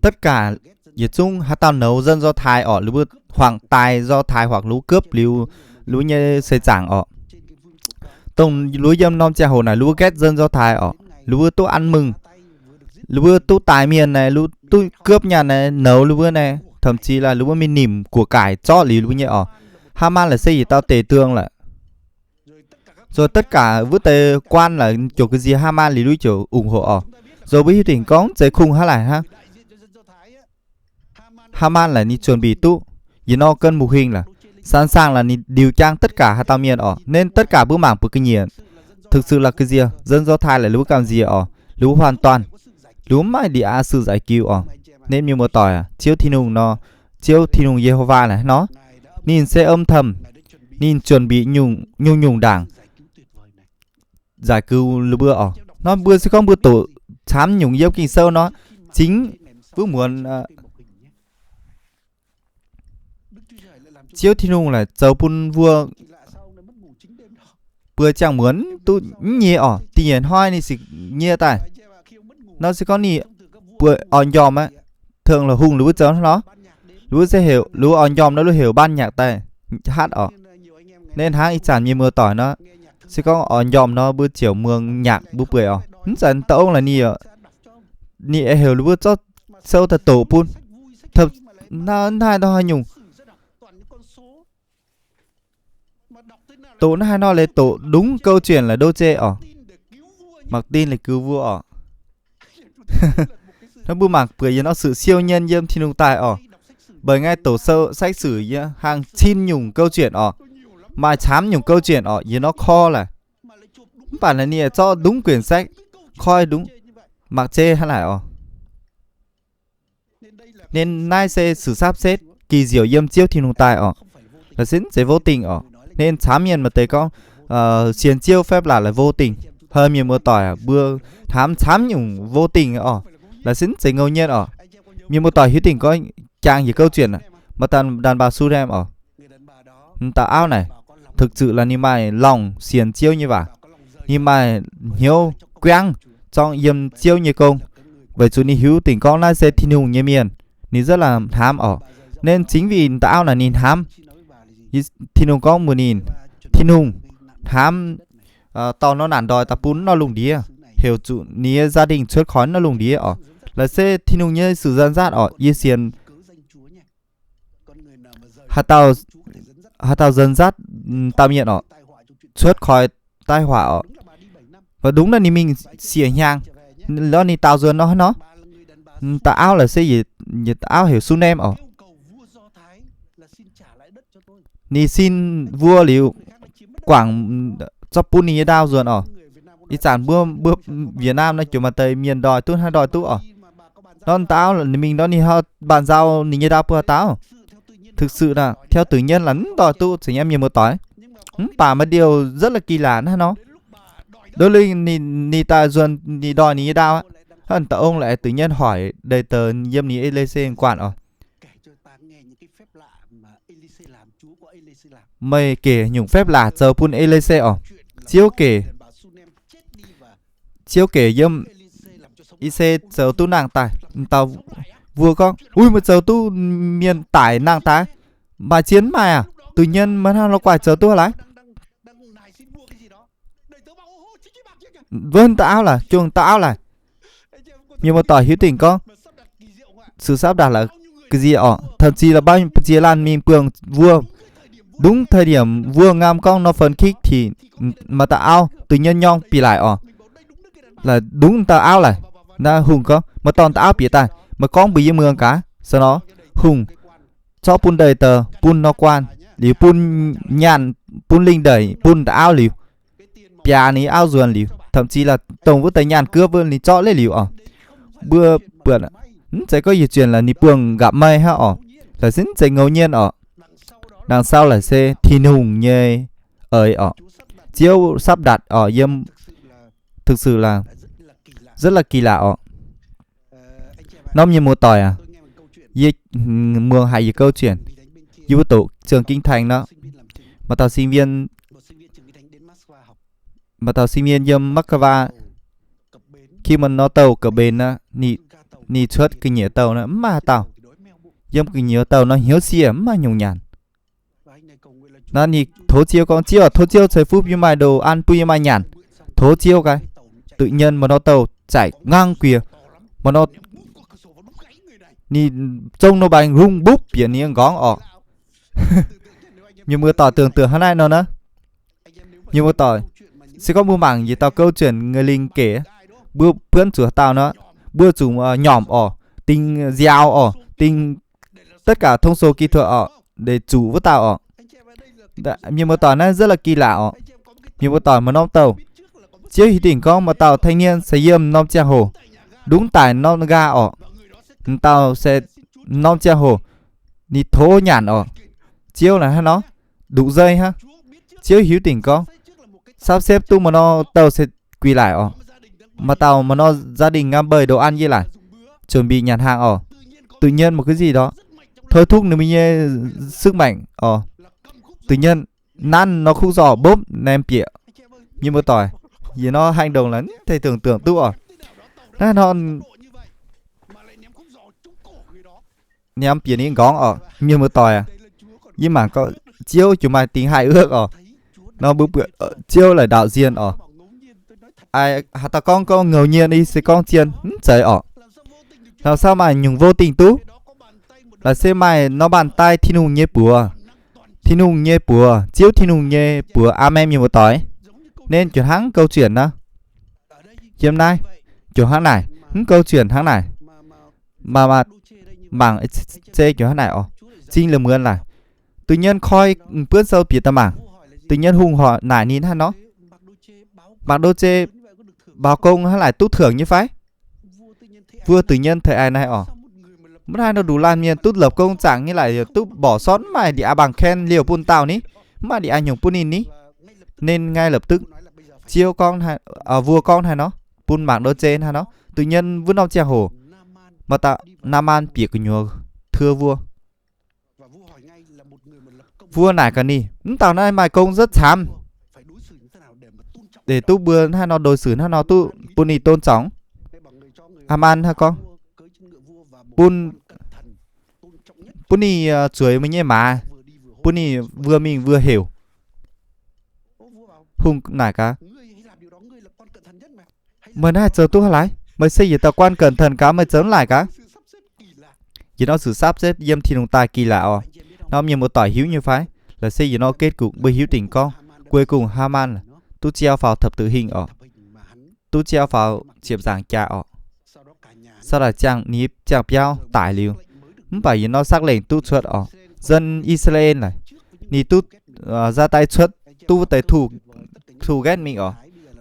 tất cả Việt Trung hát tao nấu dân do Thái ở lưu hoàng tài do Thái hoặc lũ cướp lũ như xây giảng ở tông lũ dâm non cha hồ này lũ ghét dân do Thái ở lũ tôi ăn mừng lũ tôi tài miền này lũ tôi cướp nhà này nấu lũ này thậm chí là lũ mình nỉm của cải cho lũ như ở Haman là xây gì tao tề tương lại rồi tất cả vứt tề quan là chỗ cái gì Haman lũ chỗ ủng hộ ở rồi với tỉnh có giấy khung hả lại ha Haman là ni chuẩn bị tu vì nó cân mục hình là sẵn sàng là ni điều trang tất cả hai tao miền ở nên tất cả bước mảng bực kinh nghiệm thực sự là cái gì dân do Thái là lũ cảm gì ở lũ hoàn toàn lũ mai đi a sư giải cứu ở nên như một tỏi chiếu thiên hùng nó chiếu thiên hùng Jehovah này nó nhìn sẽ âm thầm nhìn chuẩn bị nhung đảng giải cứu lũ bữa ở nó bữa sẽ không bữa tổ chám nhung dấu kinh sâu nó chính vừa muốn chiếu thiên hùng là châu pun vua bữa chẳng muốn tu nhẹ ở tiền hoi này xịt nhẹ tài nó sẽ có nị bữa on yom á thường là hùng lúa chớ nó lúa sẽ hiểu lúa on yom nó hiểu ban nhạc tài hát ở nên hát ít chẳng như mưa tỏi nó sẽ có on yom nó bữa chiều mương nhạc bữa bưởi ở dần tao là nị hiểu lúa cho sâu thật tổ pun thật nó hai đó hai nhung tổ nó hai nó lấy tổ đúng câu chuyện là đô chê ở mặc tin là cứu vua ở nó bưu mạc bởi nó sự siêu nhân dâm thiên hùng tài ở bởi ngay tổ sơ sách sử hàng chín nhung câu chuyện ở mà chám nhung câu chuyện ở vì nó kho là không phải là nè cho đúng quyển sách khoi đúng mặc chê hay lại ở nên nay sẽ sử sắp xếp kỳ diệu dâm chiếu thiên hùng tài ở là sẽ vô tình ở nên chám miền mà tới có xiên chiêu phép là vô tình hơn nhiều mưa tỏi bữa thám nhung vô tình ở là xin sẽ ngẫu nhiên ở nhiều mưa tỏi hiếu tình có trang gì câu chuyện mà đàn bà su em ở tà áo này thực sự là ni mai lòng xiên chiêu như vậy ni mai hiếu quen trong yếm chiêu như công vậy chú ni hiếu tình con lại sẽ thiên hùng như miền ni rất là thám ở nên chính vì tà áo là nhìn thám thiên hùng có một nhìn thiên hùng thám tao nó nản đòi ta pún nó lùng đĩa hiểu chủ ní gia đình xuất khói nó lùng đĩa ở là sẽ thiên hùng như sự dân giác ở y xiên hạt tao dân giác tao miệng ở xuất khói tai họa ở và đúng là ni mình xỉa nhang nó ni tao dần nó ta áo là sẽ gì ta áo hiểu sun em ở ni xin vua liu quảng cho pun ni đao dần ở đi sản bước Việt Nam nó kiểu mà tây miền đòi tu hay đòi tu ở non tao là mình đó ni họ bàn giao ni đao bữa tao thực sự là theo tự nhiên là đòi tu chỉ em nhiều một tỏi bà mà điều rất là kỳ lạ nữa nó đôi lúc ni ta dần ni đòi ni đao á hơn tao ông lại tự nhiên hỏi đầy tờ yếm ni LC quản ở mày kể nhung phép là chờ pun LC ở chiếu kể yếm IC chờ tu nàng tài tao vừa con ui mà chờ tu miền tải nàng tài mà chiến mày à tự nhiên mà nó quải chờ tu lại vâng tao là chuồng tao là nhưng mà tỏi hiếu tình con sự sắp đặt là cái gì ọ thậm chí là bao nhiêu chia lan mình bường vua đúng thời điểm vua ngam con nó phấn khích thì mà ta ao tự nhiên nhong bị lại ọ là đúng ta ao lại na hùng có mà toàn ta ao bị tài mà con bị mường cả sau đó hùng cho pun đầy tờ pun nó quan liu pun nhàn pun linh đầy pun ta ao liu pia ní ao ruồn liu thậm chí là tổng với tay nhàn cướp vươn thì cho lấy liu ọ bữa bữa sẽ có gì chuyện là ni buông gặp mây ha ọ là xin sẽ ngẫu nhiên ọ đằng sau là xe thiên hùng nhê ơi ọ chiếu sắp đặt ở yếm thực sự là rất là kỳ lạ ọ nó như một tỏi à dịch mường hay gì câu chuyện như tổ trường kinh thành đó mà tàu sinh viên yếm Moscow khi mà nó tàu cỡ bên á ni xuất cái nhớ tàu nó mà tàu yếm cái nhớ tàu nó hiếu xìa mà nhung nhàn nó ni thố chiêu thời phút như mai đồ ăn pu như mai nhàn thố chiêu cái tự nhiên mà nó tàu chạy ngang kìa mà nó ni trông nó bành rung búp biển ni góng ọ nhưng mưa tỏi tưởng tượng hôm nay nó nữa nhưng mưa tỏi sẽ có mua mảng gì tao câu chuyện người linh kể bữa bướn chùa tao nó bữa chủ nhỏm ọ tinh gieo ọ tinh tất cả thông số kỹ thuật ọ để chủ với tao ọ nhưng mà tỏi nó rất là kỳ lạ ọ nhưng mà tỏi mà non tàu chiếu hình tỉnh con mà tàu thanh niên sẽ yếm non che hồ đúng tải non ga ọ tao sẽ non che hồ đi thố nhàn ọ chiếu là nó đủ dây ha chiếu hiếu tỉnh con sắp xếp tu mà nó tàu sẽ quỳ lại ọ mà tàu mà nó gia đình ngam bời đồ ăn như lại chuẩn bị nhàn hàng ọ tự nhiên một cái gì đó thôi thúc nếu mình sức mạnh ọ tự nhiên năn nó không giò bốp nem pịa nhưng mà tỏi vì nó hành động lắm thầy tưởng tượng tu ọ nó ném pịa ní góng ọ nhưng mà tỏi à nhưng mà có chiếu chúng mày tính hài ước ọ nó bữa bữa chiếu là đạo diễn ọ ai hả ta con ngẫu nhiên đi sẽ con chiên trời ọ làm sao mà nhung vô tình tú là xe mày nó bàn tay thiên hùng nhé bùa chiếu thiên hùng nhé bùa em như một tỏi nên chuyển hãng câu chuyện đó chiêm nay chuyển hãng này câu chuyện hãng này mà mảng chơi kiểu hãng này ọ chính là mượn lại tự nhiên khoi bữa sau phía tầm mảng tự nhiên hùng họ nải nín ha nó bảng đô chê báo công hay lại tút thưởng như phái vua tự nhiên thầy ai này ọ mất hai nó đủ làm nhiên tút lập công chẳng như lại tút bỏ sót mày đi bằng khen liều pun tàu ní mà đi anh nhung punin ní nên ngay lập tức chiêu con hay vua con hay nó pun bảng đô chê hay nó tự nhiên vứt ông che hồ mà ta Nam An bịa cái nhua thưa vua này cả ni tao nói mày công rất chám để tu bữa hay nó đối xử hay nó tu puni tôn trọng Aman ha con puni chuối mình nhé mà puni vừa mình vừa hiểu hùng này cả mình hai giờ tu lại mới xây dựng tao quan cẩn thận cả mới chớm lại cả chỉ nó sự sắp xếp yếm thiên hùng tài kỳ lạ ọ nó như một tỏi hiếu như phái là xây dựng nó kết cục bởi hiếu tình con cuối cùng Haman là tu treo vào thập tự hình ọ tu treo vào chiệp giảng cha ọ sau đó chàng níp chàng piao tải liu bởi vì nó xác lệnh tu xuất ọ dân Israel này ni tu ra tay xuất tu tới thủ ghét mình ọ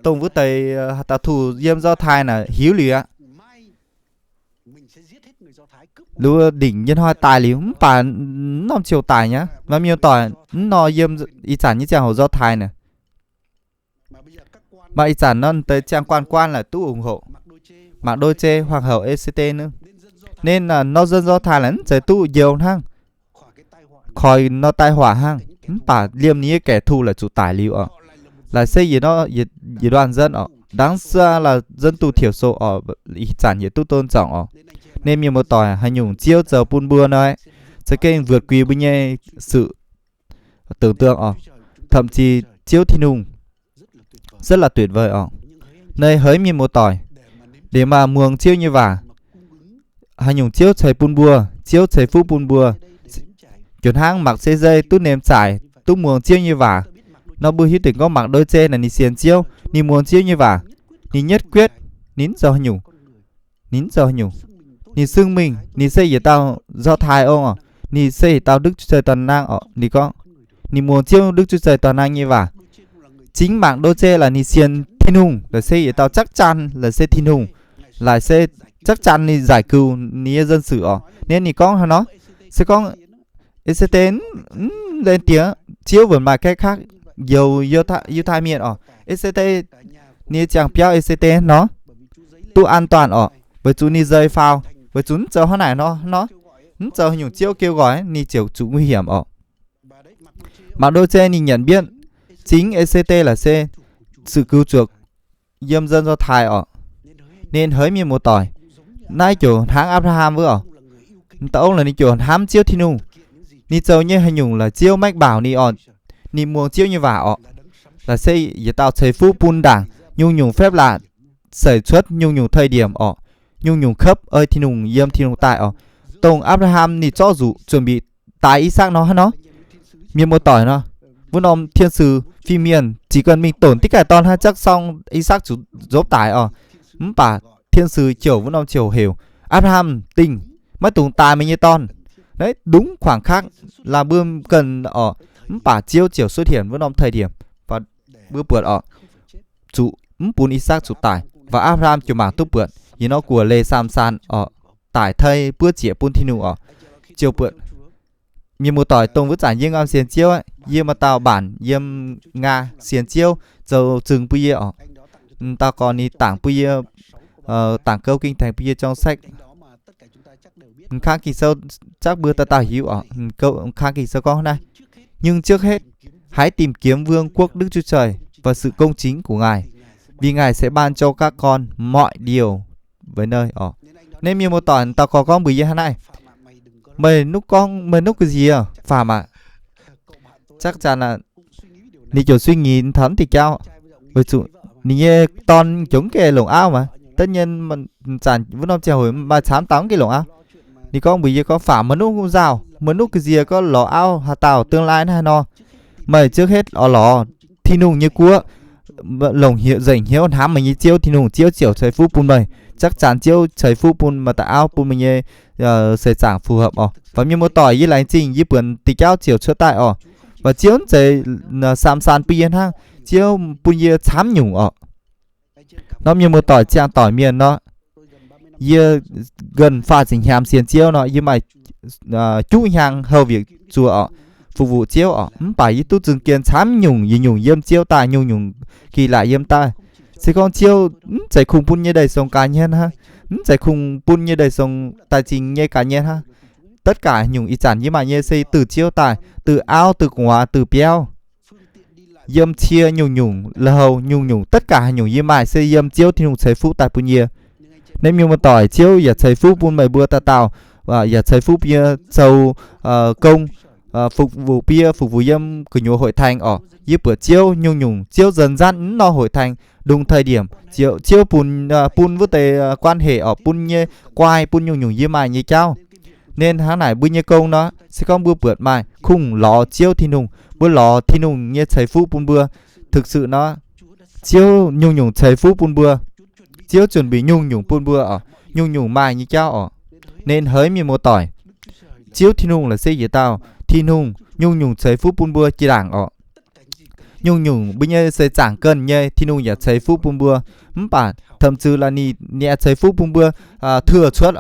tông với tới ta thủ yếm do thai là hiếu liu á lúa đỉnh nhân hoa tài liu bà nó chiều tài nhá mà miêu tỏi nó yếm ý sản như chàng hồ do thai này mà ý sản nó tới trang quan là tu ủng hộ mạng đôi chê hoàng hậu ECT nữa nên là nó dân do thai lắm sẽ tu nhiều hang khỏi nó tai hỏa hang bà liêm ní kẻ thù là chủ tài liu ở là xây gì nó gì đoàn dân ở đáng ra là dân tu thiểu số ở ý sản gì tu tôn trọng ở nên nhiều một tỏi hay nhung chiếu giờ pun bưa này sẽ kênh vượt quý bên nhé sự tưởng tượng ở thậm chí chiếu thiên hùng rất là tuyệt vời ở nơi hỡi một tỏi để mà muồng chiếu như vả hay nhung chiếu trời pun bùa chiếu thầy phú bùn bùa chuẩn hang mặc xe dây tú ném trải tú muồng chiếu như vả nó bư hiếu tỉnh có mặc đôi chê là ni xiên chiếu ni muồng chiếu như vả ni nhất quyết nín giờ nhủ ni xưng mình ni xây gì tao do thai ông à ni xây tao đức chúa trời toàn năng ni có ni muồng chiếu đức chúa trời toàn năng như vả chính mặc đôi chê là ni xiên thiên hùng là xây gì tao chắc chắn là xây thiên hùng là xây chắc chắn ni giải cứu ni dân sự nên ni có nó sẽ có ECT lên tiếng chiếu với bài cách khác nhiều thai miền ECT ni chẳng béo ECT nó tu an toàn với chú ni rơi phao với chú chờ hôm này nó chờ nhung chiếu kêu gọi ni chiều chủ nguy hiểm mà đôi trên ni nhận biết chính ECT là C sự cứu chuộc diêm dân do thai nên hỡi miền một tỏi nay chỗ tháng Abraham vừa tao là ni chỗ hám chiếu thiên nung ni châu như hay nhung là chiếu mách bảo ni muồng chiếu như vả là xây giờ tao thấy phú bun đảng nhung phép là xảy xuất nhung thời điểm nhung khớp ơi thiên nung yếm thiên nung tại tông Abraham ni cho dù chuẩn bị tái Isaac nó miền một tỏi nó vốn ông thiên sứ phi miền chỉ cần mình tổn tích cả ton ha chắc xong Isaac chủ dốt tải bà thiên sứ chiều vốn ông chiều hiểu Abraham tình mất tùng tài mình như ton đấy đúng khoảng khắc là bươm cần bà chiêu chiều xuất hiện vốn ông thời điểm và bữa bượt chủ bún Isaac chủ tải và Abraham chiều mảng túc bượt như nó của lê sam san tải thây bữa chĩa bún thiên nụ chiều bượt miền một tỏi tông với giải riêng am xiên chiêu ấy yếm mà tao bản yếm nga xiên chiêu dầu chừng bây giờ tao còn đi tảng bây giờ tảng câu kinh thành bây giờ trong sách khá kỳ sâu chắc bữa ta tao hiểu câu khá kỳ sâu có này nhưng trước hết hãy tìm kiếm vương quốc Đức Chúa Trời và sự công chính của Ngài vì Ngài sẽ ban cho các con mọi điều với nơi nên miền một tỏi tao có con bây giờ này mày nút cái gì phàm chắc chắn là đi chỗ suy nghĩ thấm thì cao với chủ nghe ton chống cái lồng áo mà tất nhiên mình chẳng vẫn không chèo hồi mà chám tắm cái lồng áo đi con bây giờ có phàm mà nút rào mà nút cái gì có lò áo hà tàu tương lai hay nó mày trước hết lò thi nung như cua lồng hiệu dành hiếu hám mình như chiêu thì nung chiêu chiều trời phú bùn mày chắc chắn chiêu trời phú bùn mà tại áo bùn mình như sẽ chẳng phù hợp và như một tỏi như là trình như bữa tì cao chiều chữa tại và chiếu trời sam san pien ha chiếu bùn như chám nhung nó như một tỏi trang tỏi miền nó như gần pha trình hàm xiên chiếu nó như mày chú hàng hầu việc chùa phục vụ chiếu bài tu dừng kiên chám nhung như nhung yếm chiếu tài nhung kỳ lại yếm tai sẽ con chiếu chạy khung bùn như đầy sông cá nhân ha chạy khung bùn như đầy sông tài chính như cá nhân ha tất cả nhung ý chẳng như mà như xây từ chiếu tài từ ao từ quả từ béo yếm chia nhung là hầu nhung tất cả nhung như mày xây yếm chiếu thì nhung xây phú tài bùn nhiều nên nhung một tỏi chiếu giờ xây phú bùn mày bữa ta tàu và giờ xây phú bia sâu công phục vụ bia phục vụ yếm của nhung hội thành giúp bữa chiếu nhung chiếu dần dần nó hội thành đúng thời điểm chiếu bùn với tề quan hệ bùn như quai bùn nhung như mày như cháu nên tháng này bữa như công nó sẽ có bữa bượt mày khung lò chiếu thi nung bữa lò thi nung như thầy phú bùn bữa thực sự nó chiếu nhung thầy phú bùn bữa chiếu chuẩn bị nhung bùn bữa nhung mày như cháu nên hỡi miền một tỏi chiếu thi nung là xây gì tao thi nung nhung thầy phú bùn bữa chỉ đảng nhung bây giờ sẽ chẳng cần như thi nung giờ thầy phú bùn bữa bản thậm chí là nhẹ thầy phú bùn bữa thừa suất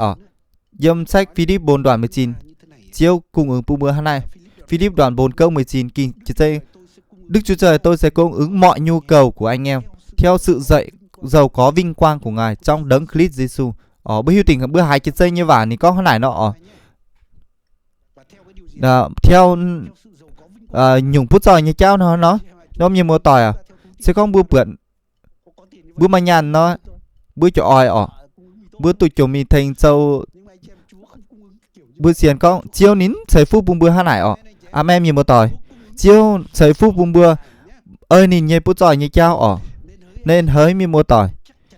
Dâm sách Philip 4 đoạn 19 chiếu cung ứng bùn bữa này Philip đoạn 4 câu 19 kinh chỉ dây Đức Chúa Trời tôi sẽ cung ứng mọi nhu cầu của anh em theo sự dạy giàu có vinh quang của Ngài trong đấng Christ Jesus bữa hiếu tình bữa hai cái dây như vả thì có cái này nó theo nhung phút rồi như cháu nó như một tỏi sẽ có bữa bượn bữa mà nhàn nó bữa cho oi bữa tụi chúng mình thành sâu bữa xiên có chiếu nín xây phút bùn bữa hai này em như một tỏi chiếu xây phút bùn bữa ơi nhìn như phút rồi như cháu nên hỡi mi một tỏi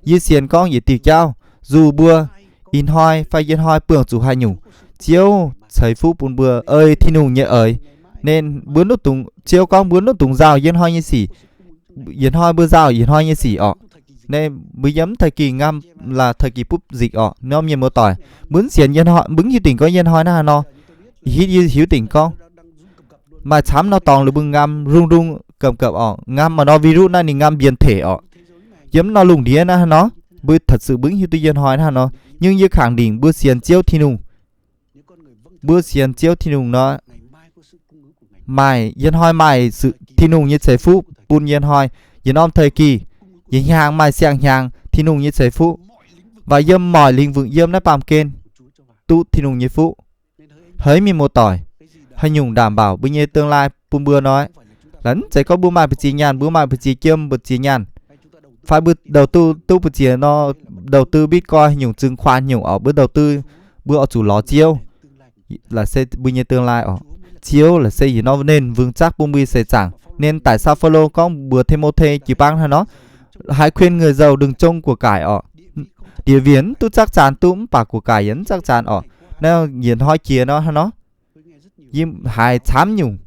như xiên có gì tì cháu dù bữa in hoi phải yên hoi bường chủ hai nhung chiếu thấy phú bún bừa ơi thì nùng nhẹ ơi nên bướn nó tùng chiếu con bướn nó tùng rào yên hoi như xỉ yên hoi bữa rào yên hoi như xỉ ọ nên bây giấm thời kỳ ngâm là thời kỳ búp dịch ọ nó nhiều mưa tỏi bướn xiên yên hoi bứng như tỉnh có yên hoi nó hiếu tỉnh con mà chám nó toàn là bưng ngâm rung rung cầm cập ọ ngâm mà nó virus này thì ngâm biến thể ọ giấm nó lùng đĩa nó bữa thật sự bứng như tôi yên hoi nó nhưng như khẳng định bữa xiên chiếu thì nùng bữa xiên chiếu thì nùng nó mày yên hoi mày sự thì nùng như chế phú bún yên hoi yên om thời kỳ yên hàng mày xiang hàng thì nùng như chế phú và yếm mỏi linh vượng yếm nắp bàm kên tu thì nùng như phú hỡi mi một tỏi hay nhung đảm bảo bây nhiêu tương lai bún bữa nói lẫn sẽ có bữa mai bị chỉ nhàn bữa mai bị chỉ kiêm bị chỉ nhàn phải bữa đầu tư tu bị chỉ nó đầu tư bitcoin nhung chứng khoán nhung ở bữa đầu tư bữa ở chủ ló chiêu là sẽ bây nhiêu tương lai ở chiếu là xây dựng nó nên vững chắc bung bi sẽ chẳng nên tại sao follow con bữa thêm một thê chỉ băng hay nó hãy khuyên người giàu đừng trông của cải ọ địa viễn tu chắc chắn tu cũng bạc của cải yến chắc chắn ọ nếu nhìn hoi kia nó nhưng hai chám nhung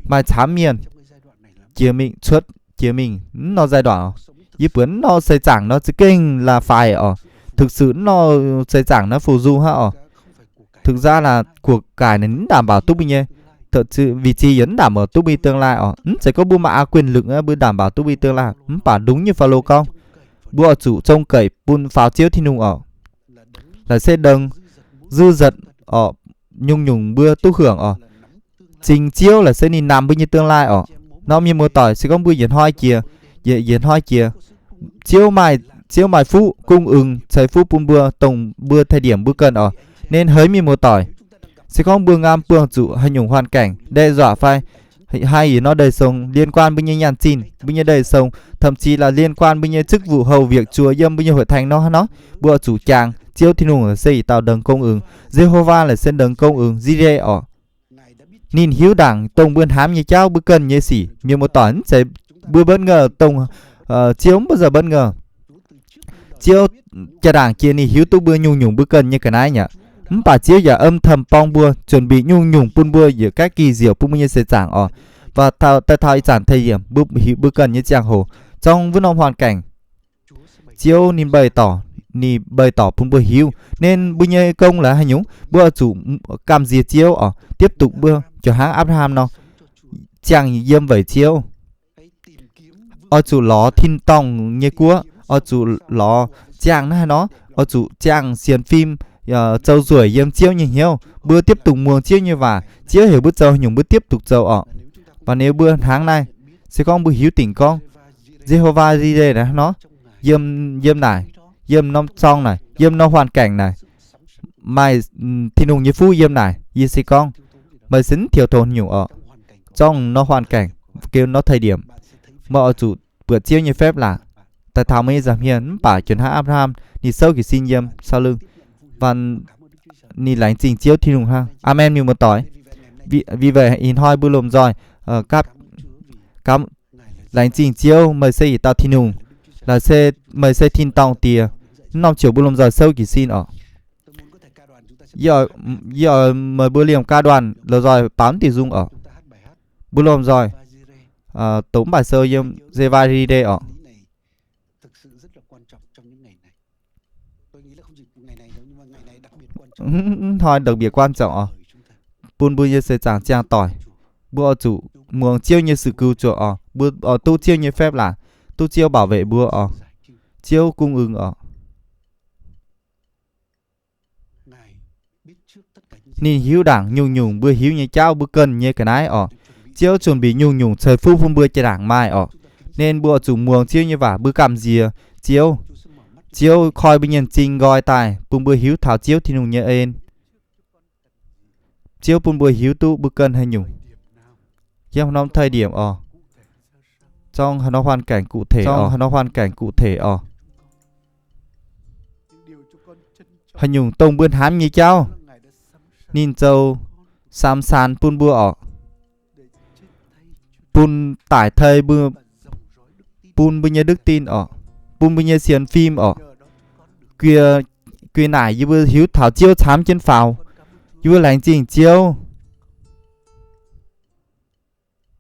mà chám miền chia mình xuất chia mình nó giai đoạn như bướn nó xây chẳng nó chỉ kinh là phải ọ thực sự nó xây chẳng nó phù du ha ọ thực ra là cuộc cải này đảm bảo túc binh nhé thật sự vị trí yến đảm bảo túc binh tương lai sẽ có bua mã quyền lực bữa đảm bảo túc binh tương lai bảo đúng như follow con bua chủ trông cậy bun pháo chiếu thì nung ở là sẽ đừng dư giật ở nhung nhung bữa tu hưởng ở trình chiếu là sẽ nhìn nằm bữa như tương lai ở nó như mưa tỏi sẽ có bữa yến hoi kia yến hoi kia chiếu mài phú cung ứng xây phú bun bữa tổng bữa thời điểm bữa cần ở nên hỡi mi một tỏi sẽ không bương am bương dụ hay nhung hoàn cảnh đe dọa phai hay nó đời sống liên quan với những nhàn xin với những đời sống thậm chí là liên quan với những chức vụ hầu việc chúa dâm với những hội thành nó bữa chủ chàng chiếu thiên hùng xây tạo đấng công ứng Jehovah là sen đấng công ứng Jireh ở nhìn hiếu đảng tông bươn hám như cháu bữa cần như xỉ như một tỏi sẽ bữa bất ngờ tông chiếu bao giờ bất ngờ chiếu cha đảng kia ni hiếu tu bữa nhung nhung bữa cần như cái này nhỉ bà chiếu giờ âm thầm pong bua chuẩn bị nhung nhung bún bua giữa các kỳ diệu bún như sẽ chẳng ở và thao ý giản thời điểm bữa cần như giang hồ trong vấn ông hoàn cảnh chiếu nhìn bày tỏ bún bua hiếu nên bữa như công là hay nhúng bữa chủ cam diệt chiếu ở tiếp tục bữa cho hãng Abraham nó chẳng dâm vậy chiếu ở chủ ló thiên tòng như cua ở chủ ló chàng nó ở chủ chàng xiên phim châu ruồi yếm chiếu như hiếu bữa tiếp tục muồng chiếu như và chiếu hiểu bữa châu nhung bữa tiếp tục châu ọ và nếu bữa tháng này sẽ con bữa hiếu tỉnh con Jehovah Jireh này nó yếm này yếm nó xong này yếm nó hoàn cảnh này mày thì nùng như phú yếm này gì sẽ con mày xính thiểu thôn nhung ở trong nó hoàn cảnh kêu nó thời điểm mà ở chủ bữa chiếu như phép là tại thảo mấy giảm hiền bà chuyển hạ Abraham thì sâu kỳ xin yếm sau lưng và ni lãnh trình chiếu thì đúng ha amen như một tỏi vì vậy in hoi bữa lồm rồi các lãnh trình chiếu mời xây tạo thiên hùng là xe mời xây thiên tòng tìa năm chiều bữa lồm rồi sâu kỳ xin ở giờ mời bữa liềm ca đoàn rồi 8 tỷ dung ở bữa lồm rồi tống bài sơ yêm Jehovah ở thôi đặc biệt quan trọng bún bữa như sẽ chẳng trang tỏi bữa chủ muồng chiêu như sự cứu trợ bữa tu chiêu như phép là tu chiêu bảo vệ bữa chiêu cung ứng nên hiếu đảng nhung nhung bữa hiếu như cháu bữa cần như cái này chiêu chuẩn bị nhung nhung trời phu phun bữa cho đảng mai nên bữa chủ muồng chiêu như vả bữa cầm gì chiếu khoi bây nhân trình gọi tài bún bữa hiếu thảo chiếu thì nung nhớ ên chiếu bún bữa hiếu tu bữa cân hay nhung trong nó thời điểm trong nó hoàn cảnh cụ thể hay nhung tông bươn hám như cháu nhìn châu sam san bún bữa bún tải thầy bữa bún bữa nhớ đức tin bún bữa nhớ xiên phim quyền nải như vừa hiếu thảo chiêu chám trên phào như vừa lành chỉnh chiêu